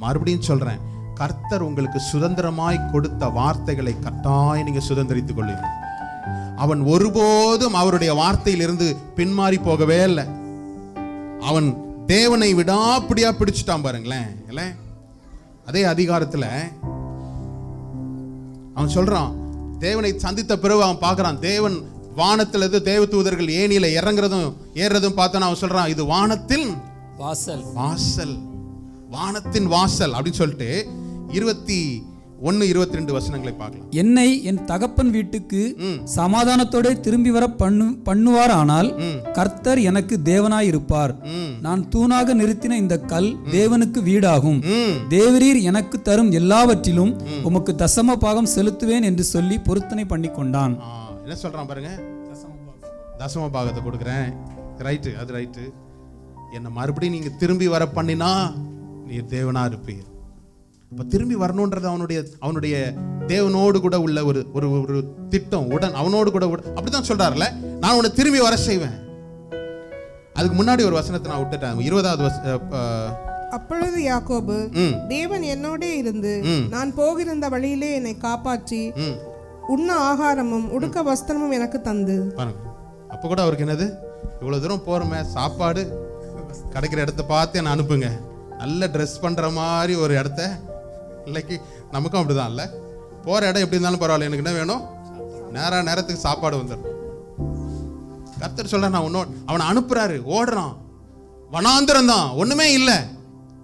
மறுபடியும் சொல்றேன், கர்த்தர் உங்களுக்கு சுதந்திரமாய் கொடுத்த வார்த்தைகளை கட்டாயம் நீங்க சுதந்திரித்துக் கொள்ளுங்க. அவன் ஒருபோதும் அவருடைய வார்த்தையிலிருந்து பின்மாறி போகவே இல்லை. அவன் தேவனை விடாப்பிடியா பிடிச்சிட்டான் பாருங்களேன். இல்ல, அதே அதிகாரத்துல அவன் சொல்றான், தேவனை சந்தித்த பிறகு அவன் பார்க்கறான், தேவன் வானத்துல இருந்து தேவ தூதர்கள் ஏணியில இறங்குறதும் ஏறுறதும் பார்த்தான். அவன் சொல்றான், இது வானத்தின் வாசல், வாசல், வானத்தின் வாசல் அப்படின்னு சொல்லிட்டு 21-22 வசனங்களை பார்க்கலாம். என்னை என் தகப்பன் வீட்டுக்கு சமாதானத்தோட திரும்பி வர பண்ணுவார். ஆனால் கர்த்தர் எனக்கு தேவனாய் இருப்பார். நான் தூணாக நிறுத்தின இந்த கல் தேவனுக்கு வீடாகும். தேவரீர் எனக்கு தரும் எல்லாவற்றிலும் உமக்கு தசம பாகம் செலுத்துவேன் என்று சொல்லி பொருத்தனை பண்ணி கொண்டான். என்ன சொல்றான் பாருங்க, தசம பாகத்தை கொடுக்குறேன். ரைட்டு, அது ரைட்டு. என்ன மறுபடியும் நீங்க திரும்பி வர பண்ணினா நீ தேவனா இருப்பீர். அப்ப திரும்பி வரணுன்றது அவனுடைய தேவனோடு கூட உள்ள ஒரு ஒரு ஒரு திட்டம். அவனோடு கூட அப்படிதான் சொல்றாருல, நான் உன்னை திரும்பி வர செய்வேன். அதுக்கு முன்னாடி ஒரு வசனத்தை நான் விட்டுட்டேன். 20வது அப்பொழுது யாக்கோபு, தேவன் என்னோட இருந்து நான் போகிருந்த வழியிலே என்னை காப்பாற்றி உண்ண ஆகாரமும் உடுக்க வஸ்திரமும் எனக்கு தந்து. பாருங்க, அப்ப கூட அவருக்கு என்னது, இவ்வளவு தூரம் போறோமே, சாப்பாடு கிடைக்கிற இடத்த பார்த்து என்ன அனுப்புங்க, நல்ல ட்ரெஸ் பண்ற மாதிரி ஒரு இடத்த. இல்லைக்கு நமக்கும் அப்படிதான் இல்ல, போற இடம் எப்படி இருந்தாலும் பரவாயில்ல, எனக்கு என்ன வேணும், நேரத்துக்கு சாப்பாடு வந்துடும். கர்த்தர் சொல்ற, நான் அவனை அனுப்புறாரு, ஓடுறான், வனாந்திரம் தான், ஒண்ணுமே இல்லை.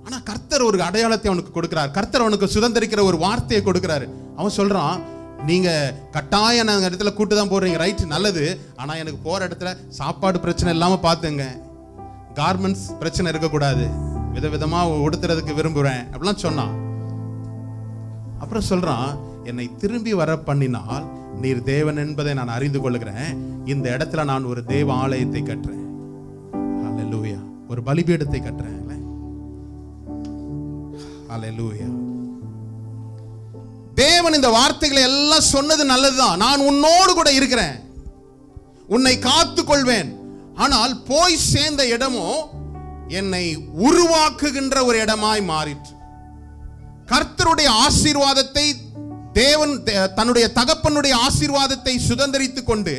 ஆனா கர்த்தர் ஒரு அடையாளத்தை அவனுக்கு கொடுக்கிறார். கர்த்தர் அவனுக்கு சுதந்திரிக்கிற ஒரு வார்த்தையை கொடுக்கிறாரு. அவன் சொல்றான், நீங்க கட்டாயம் நாங்கள் இடத்துல கூட்டு தான் போறீங்க, ரைட், நல்லது. ஆனா எனக்கு போற இடத்துல சாப்பாடு பிரச்சனை இல்லாம பாத்துங்க, கார்மெண்ட்ஸ் பிரச்சனை இருக்கக்கூடாது, விதவிதமா உடுத்துறதுக்கு விரும்புறேன் அப்படிலாம் சொன்னான். அப்புறம் சொல்றான், என்னை திரும்பி வர பண்ணினால் நீர் தேவன் என்பதை நான் அறிந்து கொள்கிறேன். இந்த இடத்துல நான் ஒரு தேவ ஆலயத்தை கட்டுறேன், ஹல்லேலூயா, ஒரு பலிபீடத்தை கட்டுறேன், ஹல்லேலூயா. தேவன் இந்த வார்த்தைகளை எல்லாம் சொன்னது நல்லதுதான். நான் உன்னோடு கூட இருக்கிறேன், உன்னை காத்துக் கொள்வேன். ஆனால் போய் சேர்ந்த இடமோ என்னை உருவாக்குகின்ற ஒரு இடமாய் மாறிற்று. கர்த்தருடைய ஆசீர்வாதத்தை, தேவன் தன்னுடைய தகப்பனுடைய ஆசீர்வாதத்தை சுதந்திரித்துக் கொண்டு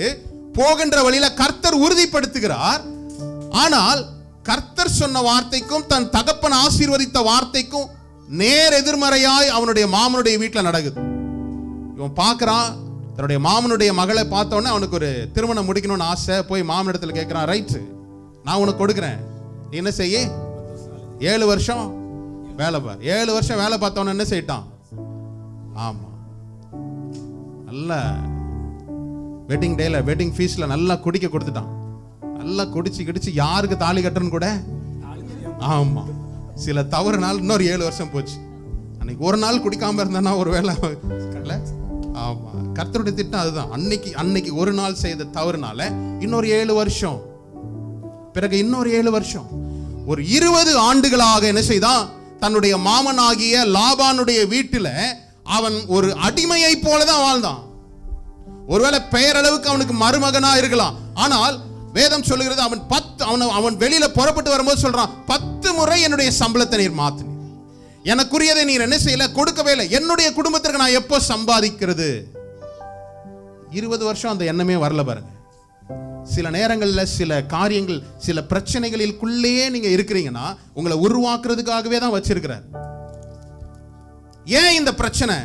போகின்ற வழியில கர்த்தர் உறுதிப்படுத்துகிறார். ஆனால் கர்த்தர் சொன்ன வார்த்தைக்கும் தன் தகப்பன் ஆசீர்வதித்த வார்த்தைக்கும் நேர் எதிர்மறையாய் அவனுடைய மாமனுடைய வீட்டில் நடக்குது. இவன் பார்க்கறான், தன்னுடைய மாமனுடைய மகளை பார்த்தோன்னே அவனுக்கு ஒரு திருமணம் முடிக்கணும்னு ஆசை. போய் மாமனிடத்தில் கேட்கிறான், ரைட், நான் உனக்கு கொடுக்குறேன், நீ என்ன செய்ய, 7 வருஷம் வேலை பார். 7 வருஷம் வேலை பார்த்தவன என்ன செய்யிட்டான், ஆமா, நல்ல வெட்டிங் டேல வெட்டிங் ஃபீஸ்ல நல்லா குடிக்க கொடுத்துட்டான். நல்லா குடிச்சு யாருக்கு தாலி கட்டுறன்னு கூட, ஆமா, சில தவறுனால இன்னொரு 7 வருஷம் போச்சு. அன்னைக்கு ஒரு நாள் குடிக்காம இருந்தானா ஒரு வேலை, ஆமா, கர்த்தருடைய திட்டம் அதுதான். அன்னைக்கு ஒரு நாள் செய்த தவறுனால இன்னொரு 7 வருஷம், பிறகு இன்னொரு 7 வருஷம், ஒரு 20 ஆண்டுகளாக என்ன செய்தான், தன்னுடைய மாமனாகிய லாபானுடைய வீட்டில் அவன் ஒரு அடிமையை போலதான் வாழ்ந்தான். ஒருவேளை பெயரளவுக்கு அவனுக்கு மருமகனா இருக்கலாம். ஆனால் வேதம் சொல்லுகிறது, அவன் வெளியில புறப்பட்டு வரும்போது சொல்றான், 10 முறை என்னுடைய சம்பளத்தை நீர் மாத்தினீர், எனக்குரியதை நீர் என்ன செய்யல, கொடுக்கவே இல்லை, என்னுடைய குடும்பத்திற்கு நான் எப்போ சம்பாதிக்கிறது. 20 வருஷம் அந்த எண்ணமே வரல பாருங்க. சில நேரங்களில் சில காரியங்கள், சில பிரச்சனைகளிற்குள்ளேயே நீங்க இருக்கிறீங்கன்னா உங்களை உருவாக்குறதுக்காகவே தான் வச்சிருக்கிறார். ஏன் இந்த பிரச்சனை?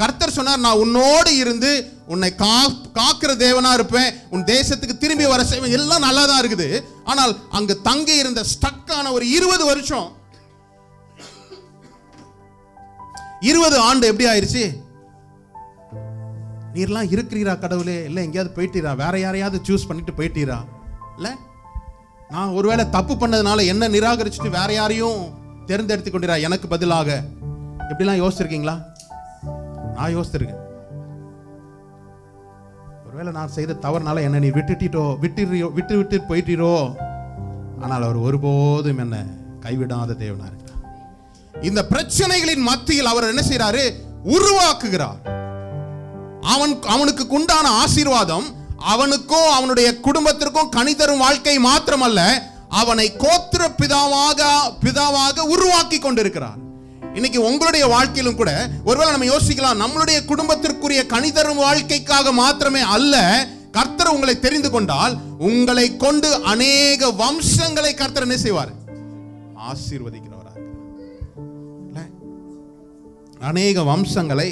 கர்த்தர் சொன்னார், நான் உன்னோடு இருந்து உன்னை காக்கிற தேவனா இருப்பேன், உன் தேசத்துக்கு திரும்பி வர செய்வேன். எல்லாம் நல்லா தான் இருக்குது. ஆனால் அங்கு தங்கி இருந்த ஸ்டக்கான ஒரு 20 வருஷம், 20 ஆண்டு எப்படி ஆயிருச்சு? நீர்லாம் இருக்கிறீரா கடவுளே, இல்லை எங்கேயாவது போயிட்டீரா, வேற யாரையாவது சூஸ் பண்ணிட்டு போயிட்டீரா, இல்லை நான் ஒருவேளை தப்பு பண்ணதுனால என்ன நிராகரிச்சுட்டு வேற யாரையும் தேர்ந்தெடுத்து கொண்டிரா எனக்கு பதிலாக, எப்படிலாம் யோசிச்சிருக்கீங்களா? நான் யோசிச்சிருக்கேன். ஒருவேளை நான் செய்த தவறுனால என்ன நீ விட்டு போயிட்டீரோ. ஆனால் அவர் ஒருபோதும் என்ன கைவிடாத தேவனா இருக்கிறார். இந்த பிரச்சனைகளின் மத்தியில் அவர் என்ன செய்யறாரு, உருவாக்குகிறார். அவனுக்கு உண்டான ஆசீர்வாதம் அவனுக்கும் அவனுடைய குடும்பத்திற்கும் கனிதரும் வாழ்க்கை மாத்திரமல்ல, அவனை கோத்திர பிதாவாக உருவாக்கி கொண்டிருக்கிறார். இன்னைக்கு உங்களுடைய வாழ்க்கையிலும் கூட ஒருவேளை நம்ம யோசிக்கலாம், நம்மளுடைய குடும்பத்திற்குரிய கனிதரும் வாழ்க்கைக்காக மாத்திரமே அல்ல, கர்த்தர் உங்களை தெரிந்து கொண்டால் உங்களை கொண்டு அநேக வம்சங்களை கர்த்தர் என்ன செய்வார், ஆசீர்வதிக்கிறவராக, அநேக வம்சங்களை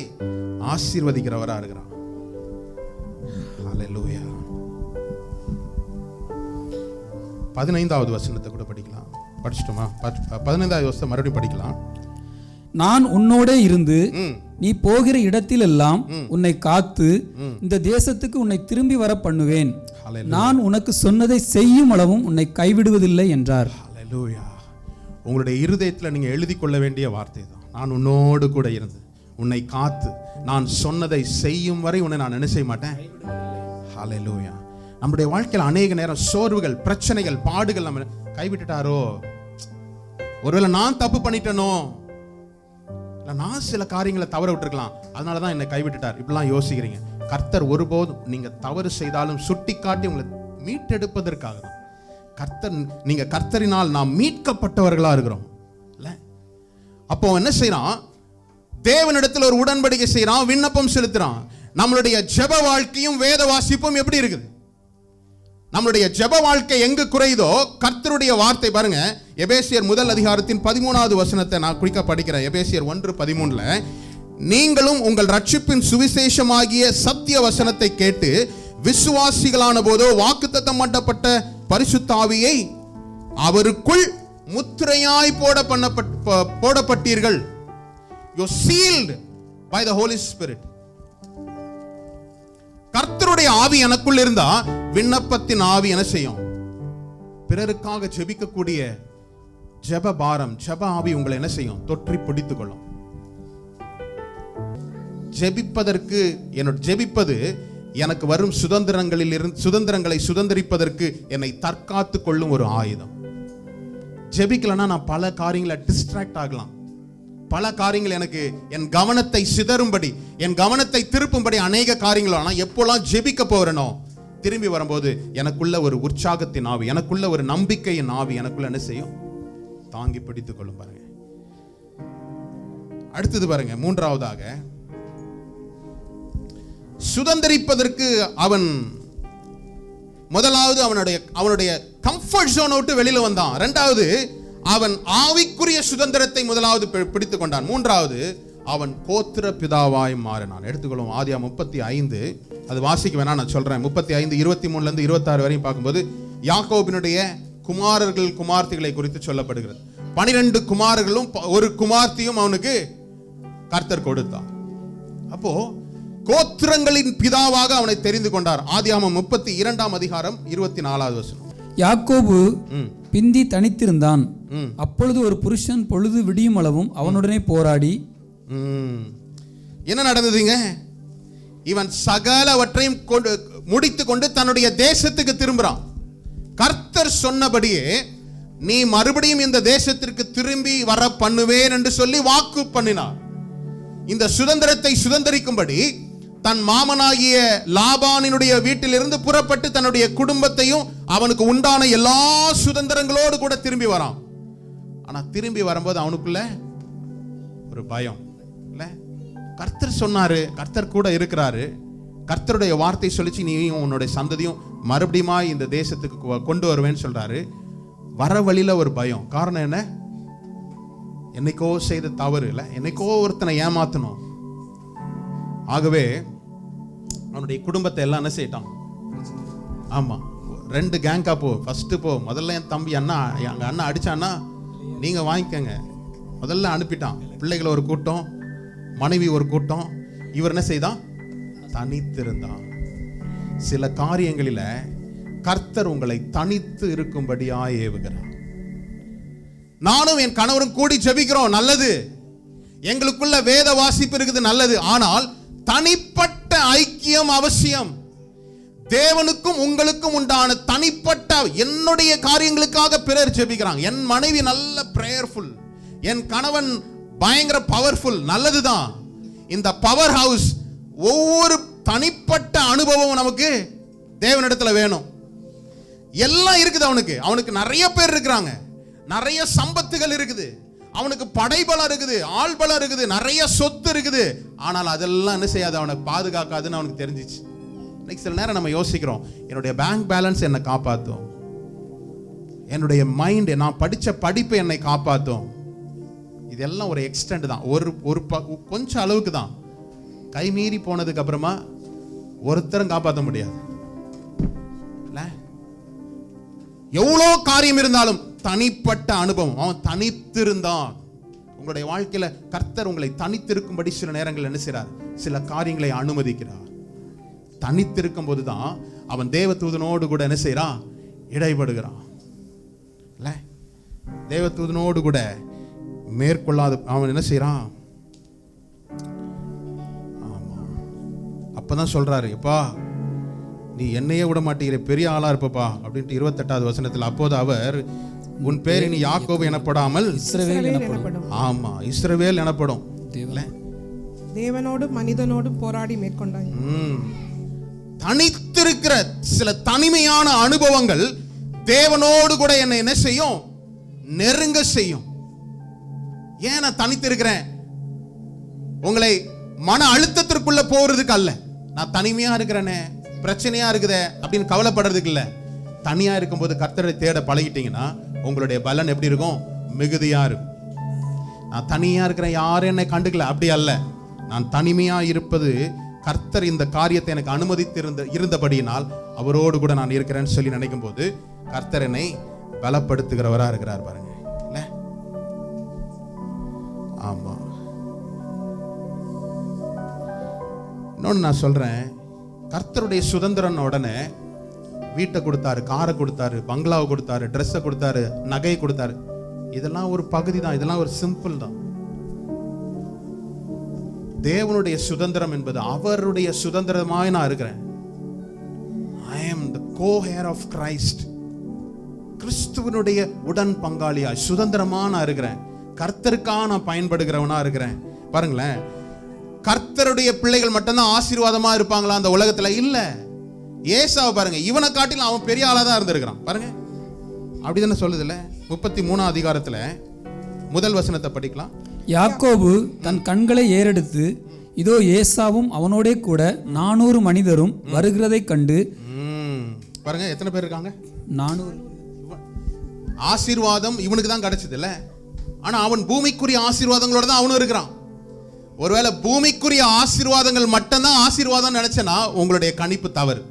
ஆசீர்வதிக்கிறவரா இருக்கிறார். ஹல்லேலூயா. 15வது வசனத்தை கூட படிக்கலாம். படிச்சிட்டோமா? 15வது வசனம் மறுபடியும் படிக்கலாம். நான் உன்னோட இருந்து நீ போகிற இடத்தில் எல்லாம் உன்னை காத்து இந்த தேசத்துக்கு உன்னை திரும்பி வர பண்ணுவேன், நான் உனக்கு சொன்னதை செய்யும் அளவும் உன்னை கைவிடுவதில்லை என்றார். ஹல்லேலூயா. உங்களுடைய இருதயத்தில் நீங்க எழுதி கொள்ள வேண்டிய வார்த்தை தான், நான் உன்னோடு கூட இருந்து உன்னை காத்து நான் சொன்னதை செய்யும் வரை உன்னை நான் என்ன செய்ய மாட்டேன். ஹல்லேலூயா. நம்முடைய வாழ்க்கையில் அநேக நேரம் சோர்வுகள், பிரச்சனைகள், பாடுகள் நம்ம கைவிட்டுட்டாரோ, ஒருவேளை நான் தப்பு பண்ணிட்டேனோ, நான் சில காரியங்களை தவற விட்டுருக்கலாம், அதனால தான் என்னை கைவிட்டுட்டார், இப்படிலாம் யோசிக்கிறீங்க. கர்த்தர் ஒருபோதும் நீங்க தவறு செய்தாலும் சுட்டி காட்டி உங்களை மீட்டெடுப்பதற்காக தான். நீங்க கர்த்தரினால் நாம் மீட்கப்பட்டவர்களா இருக்கிறோம் இல்ல? அப்போ என்ன செய்யறான்? தேவனிடத்தில் ஒரு உடன்படிக்கை செய்யறான், விண்ணப்பம் செலுத்துறான். நம்மளுடைய ஜெப வாழ்க்கையும் வேத வாசிப்பும் எப்படி இருக்குது? நம்மளுடைய ஜெப வாழ்க்கை எங்கு குறையுதோ கர்த்தருடைய வார்த்தை பாருங்க. எபேசியர் முதல் அதிகாரத்தின் 13வது வசனத்தை நான் குறிக்க படிக்கிறேன். எபேசியர் 1:13, நீங்களும் உங்கள் ரட்சிப்பின் சுவிசேஷமாகிய சத்திய வசனத்தை கேட்டு விசுவாசிகளான போதோ வாக்குத்தத்தம் பண்ணப்பட்ட பரிசுத்த ஆவியை அவருக்குள் முத்திரையாய் போடப்பட்டீர்கள். You are sealed by the Holy Spirit. கர்த்தருடைய ஆவி எனக்குள் இருந்தா விண்ணப்பத்தின் ஆவி என்ன செய்யும்? பிறருக்காக ஜெபிக்கக்கூடிய ஜெப பாரம், ஜெப ஆவி உங்களை என்ன செய்யும்? தொற்றி பிடித்துக் கொள்ளும். ஜெபிப்பது எனக்கு வரும் சுதந்திரங்களை சுதந்திரிப்பதற்கு என்னை தற்காத்து கொள்ளும் ஒரு ஆயுதம். ஜெபிக்கலன்னா நான் பல காரியங்களை டிஸ்ட்ராக்ட் ஆகலாம். பல காரியங்கள் எனக்கு என் கவனத்தை சிதறும்படி, என் கவனத்தை திருப்பும்படி அநேக காரியங்கள். ஆனால் எப்போலாம் ஜெபிக்க போறேனோ திரும்பி வரும்போது எனக்குள்ள ஒரு உற்சாகத்தின் ஆவி, எனக்குள்ள ஒரு நம்பிக்கையின் ஆவி எனக்குள்ள என்ன செய்யும்? தாங்கி பிடித்துக் கொள்ளும். பாருங்க, அடுத்தது பாருங்க, மூன்றாவதாக சுதந்திரிப்பதற்கு அவன் முதலாவது அவனுடைய கம்ஃபர்ட் ஜோனை விட்டு வெளியில வந்தான். இரண்டாவது அவன் ஆவிக்குரிய சுதந்திரத்தை முதலாவது பிடித்துக் கொண்டான். மூன்றாவது அவன் கோத்திர பிதாவாய் மாறினான். எடுத்துக்கொள்ளும் ஆதியாகமம் 35, அது வாசிக்க வேணா, நான் சொல்றேன். 35 23 26 வரையும் பார்க்கும்போது யாக்கோபினுடைய குமாரர்கள் குமார்த்திகளை குறித்து சொல்லப்படுகிறது. 12 குமாரர்களும் ஒரு குமார்த்தியும் அவனுக்கு கர்த்தர் கொடுத்தார். அப்போ கோத்திரங்களின் பிதாவாக அவனை தெரிந்து கொண்டார். ஆதியாகமம் 32 அதிகாரம் 24வது வசனம். யாக்கோபு பிந்தி தனித்திருந்தான். அப்பொழுது ஒரு புருஷன் பொழுது விடியும் அளவும் அவனுடனே போராடி. என்ன நடந்ததுங்க? இவன் சகலவற்றையும் முடித்து கொண்டு தன்னுடைய தேசத்துக்கு திரும்புறான். கர்த்தர் சொன்னபடியே நீ மறுபடியும் இந்த தேசத்திற்கு திரும்பி வர பண்ணுவேன் என்று சொல்லி வாக்கு பண்ணினார். இந்த சுதந்திரத்தை சுதந்திரிக்கும்படி தன் மாமனாகிய லாபானினுடைய வீட்டிலிருந்து புறப்பட்டு தன்னுடைய குடும்பத்தையும் அவனுக்கு உண்டான எல்லா சுதந்திரங்களோடு கூட திரும்பி வரான். ஆனா திரும்பி வரும்போது அவனுக்குள்ள ஒரு பயம் இல்ல. கர்த்தர் சொன்னாரு, கர்த்தர் கூட இருக்கிறாரு, கர்த்தருடைய வார்த்தை சொல்லிச்சு நீயும் உன்னுடைய சந்ததியும் மறுபடியும் இந்த தேசத்துக்கு கொண்டு வருவேன்னு சொல்றாரு. வர வழியில ஒரு பயம். காரணம் என்ன? என்னைக்கோ செய்த தவறு இல்ல, என்னைக்கோ ஒருத்தனை ஏமாத்தணும். ஆகவே அவனுடைய குடும்பத்தை எல்லாம் என்ன செய்யட்டான்? ஆமா, 2 கேங்கா போ. ஃபர்ஸ்ட் போ, முதல்ல என் தம்பி அண்ணா, எங்க அண்ணா அடிச்சான்னா நீங்க வாங்கிக்கங்க, முதல்ல அனுப்பிட்டான். பிள்ளைகளை ஒரு கூட்டம், மனைவி ஒரு கூட்டம். இவர் என்ன செய்தான்? தனித்திருந்தான். சில காரியங்களில கர்த்தர் உங்களை தனித்து இருக்கும்படியா ஏவுகிறார். நானும் என் கணவரும் கூடி ஜெபிக்கிறோம், நல்லது. எங்களுக்குள்ள வேத வாசிப்பு இருக்குது, நல்லது. ஆனால் தனிப்பட்ட ஐக்கியம் அவசியம். தேவனுக்கும் உங்களுக்கும் உண்டான தனிப்பட்ட, என்னுடைய காரியங்களுக்காக பிறர் ஜெபிக்கிறாங்க. என் மனைவி நல்ல பிரேயர்ஃபுல், என் கணவன் பயங்கர பவர்ஃபுல், நல்லதுதான். இந்த பவர் ஹவுஸ், ஒவ்வொரு தனிப்பட்ட அனுபவம் நமக்கு தேவனிடத்துல வேணும். எல்லாம் இருக்குது அவனுக்கு நிறைய பேர் இருக்கிறாங்க, நிறைய சம்பத்துகள் இருக்குது, அவனுக்கு படைபலம் இருக்குது, ஆள்பலம் இருக்குது, நிறைய சொத்து இருக்குது. ஆனால் அதெல்லாம் என்ன செய்யாது? அவனை பாதுகாக்காதுன்னு அவனுக்கு தெரிஞ்சிச்சு. இன்னைக்கு சில நேரம் நம்ம யோசிக்கிறோம், என்னுடைய பேங்க் பேலன்ஸ் என்னை காப்பாற்றும், என்னுடைய மைண்ட், நான் படித்த படிப்பு என்னை காப்பாற்றும். இதெல்லாம் ஒரு எக்ஸ்டெண்ட் தான், ஒரு கொஞ்சம் அளவுக்கு தான். கைமீறி போனதுக்கு அப்புறமா ஒருத்தரும் காப்பாற்ற முடியாது. எவ்வளோ காரியம் இருந்தாலும் தனிப்பட்ட அனுபவம். அவன் தனித்திருந்தான். உங்களுடைய வாழ்க்கையில கர்த்தர் உங்களை தனித்திருக்கும்படி சில நேரங்கள் என்ன செய்றார்? சில காரியங்களை அனுமதிக்கிறார். தனித்திருக்கும் போதுதான் அவன் தேவதூதனோடு கூட என்ன செய்யறான்? இடைபடுகிறான். தேவதூதனோடு கூட மேற்கொள்ளாத அவன் என்ன செய்யறான்? ஆமா, அப்பதான் சொல்றாரு, எப்பா நீ என்னையே விட மாட்டேங்கிற, பெரிய ஆளா இருப்பப்பா அப்படின்ட்டு 28வது வசனத்தில். அப்போது அவர், உன் பேர் இனி யாக்கோபு எனப்படாமல் இஸ்ரவேல் எனப்படும். ஆமா, இஸ்ரவேல் எனப்படும். தேவனோடும் மனிதனோடும் போராடி மேற்கொண்டாய். தனித்திருக்கிற சில தனிமையான அனுபவங்கள் தேவனோடு கூட என்னை என்ன செய்யும்? நெருங்க செய்யும். ஏன் நான் தனித்திருக்கிறேன்? உங்களை மன அழுத்தத்திற்குள்ள போறதுக்கு அல்ல. நான் தனிமையா இருக்கிறேனே, பிரச்சனையா இருக்குதே அப்படின்னு கவலைப்படுறதுக்கு இல்ல. தனியா இருக்கும்போது கர்த்தரை தேட பழகிட்டீங்கன்னா உங்களுடைய பலன் எப்படி இருக்கும்? மிகுதியா இருக்கும். நான் தனியா இருக்கிறேன், யாரும் என்னை கண்டுக்கல, அப்படி அல்ல. நான் தனிமையா இருப்பது கர்த்தர் இந்த காரியத்தை எனக்கு அனுமதித்து இருந்தபடியினால் அவரோடு கூட நான் இருக்கிறேன்னு சொல்லி நினைக்கும் போது கர்த்தர் என்னை பலப்படுத்துகிறவரா இருக்கிறார் பாருங்க. இல்ல? ஆமா. இன்னொன்னு நான் சொல்றேன், கர்த்தருடைய சுதந்திரம் உடனே வீட்டை கொடுத்தாரு, காரை கொடுத்தாரு, பங்களாவை கொடுத்தாரு, ட்ரெஸ்ஸை கொடுத்தாரு, நகையை கொடுத்தாரு. இதெல்லாம் ஒரு பகுதி தான், இதெல்லாம் ஒரு சிம்பிள் தான். தேவனுடைய சுதந்திரம் என்பது அவருடைய சுதந்திரமாய் நான் இருக்கிறேன். I am the co-heir of Christ. கிறிஸ்துவனுடைய உடன் பங்காளியா சுதந்திரமா நான் இருக்கிறேன். கர்த்தருக்காக நான் பயன்படுகிறவனா இருக்கிறேன். பாருங்களேன், கர்த்தருடைய பிள்ளைகள் மட்டும்தான் ஆசீர்வாதமா இருப்பாங்களா அந்த உலகத்துல? இல்ல. ஏசாவை பாருங்க, இவனை காட்டிலும் அவன் பெரிய ஆளா தான் இருந்திருக்கிறான். பாருங்க, அப்படிதானே சொல்லுது இல்ல? 33 அதிகாரத்துல முதல் வசனத்தை படிக்கலாம். யாக்கோபு தன் கண்களை ஏறெடுத்து, இதோ ஏசாவும் அவனோடே கூட 400 மனிதரும் வருகிறதை கண்டு. பாருங்க, எத்தனை பேர் இருக்காங்க? 400. ஆசீர்வாதம் இவனுக்கு தான் கிடைச்சது இல்ல? ஆனா அவன் பூமிக்குரிய ஆசீர்வாதங்களோட தான் அவனும் இருக்கிறான். ஒருவேளை பூமிக்குரிய ஆசீர்வாதங்கள் மட்டும்தான் ஆசீர்வாதம் நினைச்சனா உங்களுடைய கணிப்பு தவறு.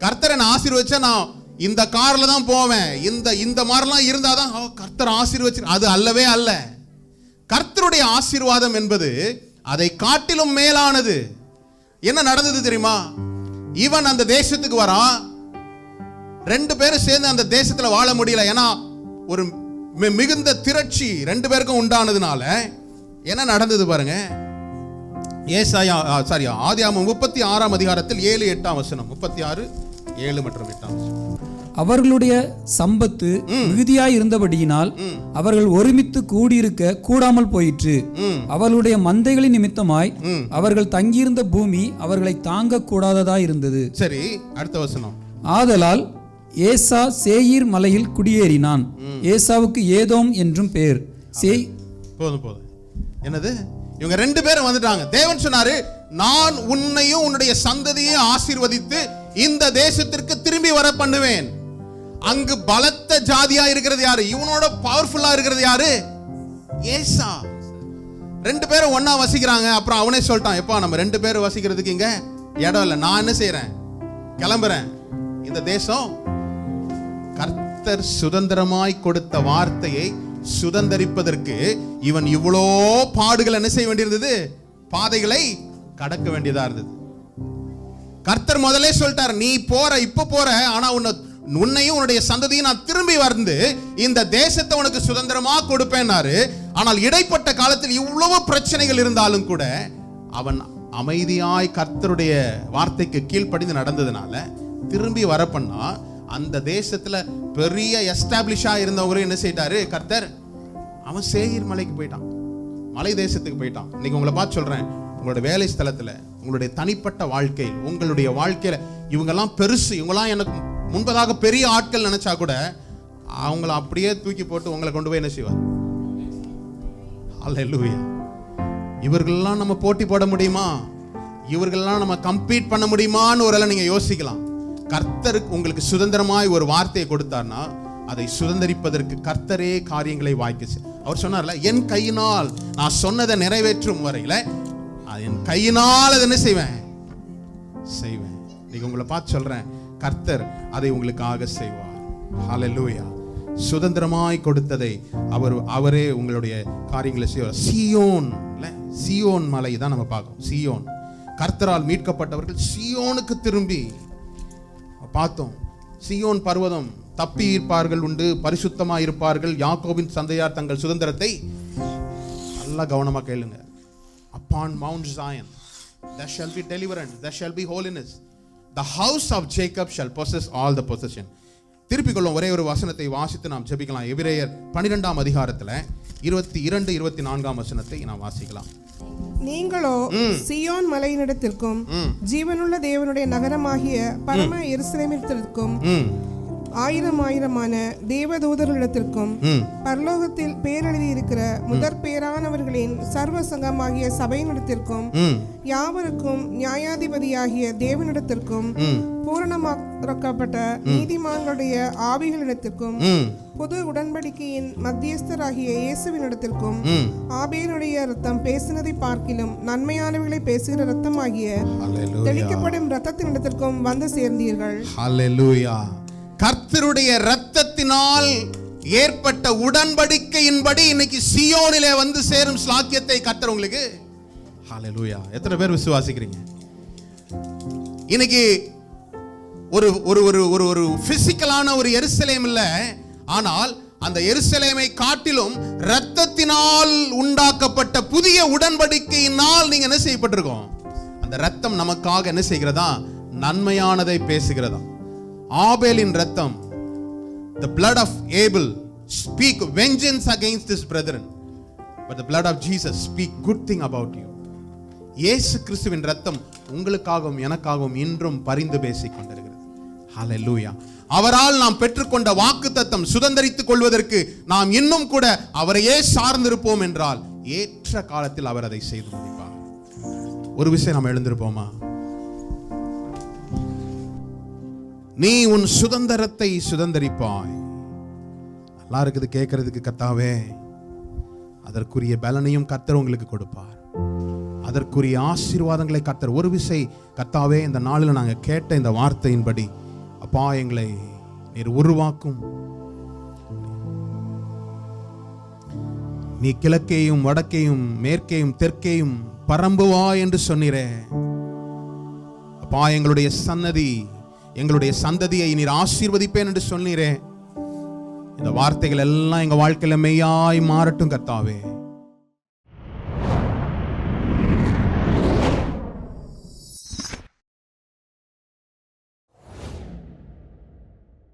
கர்த்தரை நான் ஆசீர்வதிச்சா நான் இந்த கார்ல தான் போவேன், இந்த மாதிரிலாம் இருந்தாதான் கர்த்தர் ஆசீர்வச்சு, அது அல்லவே அல்ல. கர்த்தருடைய ஆசீர்வாதம் என்பது அதை காட்டிலும் மேலானது. என்ன நடந்தது தெரியுமா? இவன் அந்த தேசத்துக்கு வரான், 2 பேரும் சேர்ந்து அந்த தேசத்துல வாழ முடியல. ஏன்னா ஒரு மிகுந்த திரட்சி 2 பேருக்கும் உண்டானதுனால என்ன நடந்தது பாருங்க. ஆதியாகமம் 36 அதிகாரத்தில் 7, 8 வசனம். 36, 7 மற்றும் 8 வசனம். அவர்களுடைய சம்பத்து மிகுதியாய் இருந்தபடியினால் அவர்கள் ஒருமித்து கூடியிருக்க கூடாமல் போயிற்று. அவர்களுடைய மந்தைகளின் நிமித்தமாய் அவர்கள் தங்கியிருந்த பூமி அவர்களை தாங்க கூடாததாய் இருந்தது. சரி, அடுத்த வசனம். ஆதலால் ஏசா சேயீர் மலையில் குடியேறினான். ஏசாவுக்கு ஏதோம் என்றும் பெயர். போதும். என்னது? இவங்க 2 பேரும் வந்துட்டாங்க. தேவன் சொன்னாரு, நான் உன்னையும் உன்னுடைய சந்ததியை ஆசீர்வதித்து இந்த தேசத்திற்கு திரும்பி வர பண்ணுவேன். அங்கு பலத்த ஜாதியா இருக்கிறது யாரு? இவனோட பவர்ஃபுல்லா இருக்கிறது யாரு? ஏசா. 2 பேரும் ஒன்னா வசிக்கிறாங்க. அப்புறம் அவனே சொல்லிட்டான், எப்பா நம்ம 2 பேரும் வசிக்கிறதுக்கு இங்க இடம் இல்லை, நான் என்ன செய்யறேன்? கிளம்புறேன். இந்த தேசம் கர்த்தர் சுதந்திரமாய் கொடுத்த வார்த்தையை சுதந்திரிப்பதற்கு இவன் இவ்வளோ பாடுகள் என்ன செய்ய வேண்டியிருந்தது? பாதைகளை கடக்க வேண்டியதா இருந்தது. கர்த்தர் முதலே சொல்லிட்டார், நீ போற, இப்ப போற, ஆனா உன்னையும் உன்னுடைய சந்ததியும் நான் திரும்பி வந்து இந்த தேசத்தை உனக்கு சுதந்திரமா கொடுப்பேன்னாரு. ஆனால் இடைப்பட்ட காலத்தில் இவ்வளவு பிரச்சனைகள் இருந்தாலும் கூட அவன் அமைதியாய் கர்த்தருடைய வார்த்தைக்கு கீழ்ப்படிந்து நடந்ததுனால திரும்பி வர பண்ணா அந்த தேசத்துல பெரிய எஸ்டாப்ளிஷா இருந்தவங்களும் என்ன செய்தாரு கர்த்தர்? அவன் சேயீர் மலைக்கு போயிட்டான், மலை தேசத்துக்கு போயிட்டான். இன்னைக்கு உங்களை பார்த்து சொல்றேன், உங்களோட வேலை ஸ்தலத்துல, உங்களுடைய தனிப்பட்ட வாழ்க்கையில், உங்களுடைய வாழ்க்கையில இவங்கெல்லாம் பெருசு, இவங்கெல்லாம் எனக்கு முன்பதாக பெரிய ஆட்கள் நினைச்சா கூட அவங்கள அப்படியே தூக்கி போட்டு உங்களை கொண்டு போய் என்ன செய்வார்? அல்லேலூயா. இவர்களெல்லாம் நம்ம போட்டி போட முடியுமா? இவர்களெல்லாம் நம்ம கம்பீட் பண்ண முடியுமான்னு ஒருவேளை நீங்க யோசிக்கலாம். கர்த்தருக்கு உங்களுக்கு சுதந்திரமாய் ஒரு வார்த்தையை கொடுத்தார்னா அதை சுதந்திரிப்பதற்கு கர்த்தரே காரியங்களை வாய்க்குச்சு. அவர் சொன்னார்ல, என் கையினால் நான் சொன்னதை நிறைவேற்றும் வரையில என் கையினால் அதை என்ன செய்வேன்? நீங்க உங்களை பார்த்து சொல்றேன், கர்த்தர் அதை உங்களுக்காக செய்வார். ஹல்லேலூயா. சுதந்திரமாய் கொடுத்ததை அவரே உங்களுடைய காரியங்களை செய்வார். சீயோன் மலை தான் நம்ம பார்க்கோம். சீயோன், கர்த்தரால் மீட்கப்பட்டவர்கள் சீயோனுக்கு திரும்பி பார்த்தோம். சீயோன் பர்வதம் தப்பி இருப்பார்கள் உண்டு, பரிசுத்தமாக இருப்பார்கள். யாக்கோபின் சந்தையார் தங்கள் சுதந்திரத்தை, நல்லா கவனமா கேளுங்க, upon Mount Zion there shall be deliverance, there shall be holiness, the house of Jacob shall possess all the possession. திருப்பிக் கொள்ளும் ஒரே ஒரு வசனத்தை வாசித்து நாம் ஜெபிக்கலாம். எபிரேயர் 12ஆம் அதிகாரத்துல 22, 24ஆம் வசனத்தை நாம் வாசிக்கலாம். நீங்களோ சியோன் மலையினிடத்திற்கும் ஜீவனுள்ள தேவனுடைய நகரமாகிய பரம எருசலேமிடத்திற்கும் ஆயிரமான தேவதூதர்களிடத்திற்கும் பரலோகத்தில் பேரெழுதி இருக்கிற முதற் பேரானவர்களின் சர்வ சங்கமாகிய சபையினிடத்திற்கும் யாவருக்கும் நியாயாதிபதியாகிய தேவனிடத்திற்கும் பூரணமாக்கப்பட்ட நீதிமான்களுடைய ஆவிகளிடத்திற்கும் புது உடன்படிக்கையின் மத்தியஸ்தராகிய இயேசுவினிடத்திற்கும் ஆபேலுடைய ரத்தம் பேசினதை பார்க்கிலும் நன்மையானவர்களை பேசுகிற ரத்தமாகிய தெளிக்கப்படும் ரத்தத்தினிடத்திற்கும் வந்து சேர்ந்தீர்கள். ஹல்லேலூயா. கர்த்தருடைய இரத்தத்தினால் ஏற்பட்ட உடன்படிக்கையின்படி இன்னைக்கு சியோனிலே வந்து சேரும் ஸ்லாக்கியத்தை கர்த்தர் உங்களுக்கு. ஹல்லேலூயா. எத்தனை பேர் விசுவாசிக்கிறீங்க? இன்னைக்கு ஒரு ஒரு ஒரு ஒரு ஒரு பிசிக்கலான ஒரு எருசலேம் இல்ல, ஆனால் அந்த எருசலேமை காட்டிலும் இரத்தத்தினால் உண்டாக்கப்பட்ட புதிய உடன்படிக்கையினால் நீங்க என்ன செய்யப்பட்டிருக்கோம்? அந்த இரத்தம் நமக்காக என்ன செய்கிறதா? நன்மையானதை பேசுகிறதா. ஆபேலின் இரத்தம், the blood of Abel speak vengeance against his brethren, but the blood of Jesus speak good thing about you. இயேசு கிறிஸ்துவின் இரத்தம் உங்களுக்காகவும் எனக்காகவும் இன்றும் பரிந்து பேசிக் கொண்டிருக்கிறது. ஹல்லேலூயா. அவரால் நாம் பெற்றுக்கொண்ட வாக்குத்தத்தம் சுதந்தரித்துக் கொள்வதற்கு நாம் இன்னும் கூட அவரையே சார்ந்திருப்போம் என்றால் ஏற்ற காலத்தில் அவர் அதை செய்து முடிப்பார். ஒரு விஷயம் நாம் எழுந்திருப்போமா? நீ உன் சுதந்திரத்தை சுதந்தரிப்பாய். நல்லா இருக்குது கேட்கறதுக்கு. கர்த்தாவே, அதற்குரிய பலனையும் கர்த்தர் உங்களுக்கு கொடுப்பார். அதற்குரிய ஆசீர்வாதங்களை கர்த்தர். ஒரு விசை கர்த்தாவே, இந்த நாளில் நாங்கள் கேட்ட இந்த வார்த்தையின்படி அப்பா எங்களை நீர் உருவாக்கும். நீ கிழக்கேயும் வடக்கேயும் மேற்கேயும் தெற்கேயும் பரம்புவா என்று சொன்னீரே அப்பா. எங்களுடைய சன்னதி, எங்களுடைய சந்ததியை நீர் ஆசீர்வதிப்பேன் என்று சொன்னீரே. இந்த வார்த்தைகள் எல்லாம் எங்க வாழ்க்கையில மெய்யாய் மாறட்டும் கர்த்தாவே.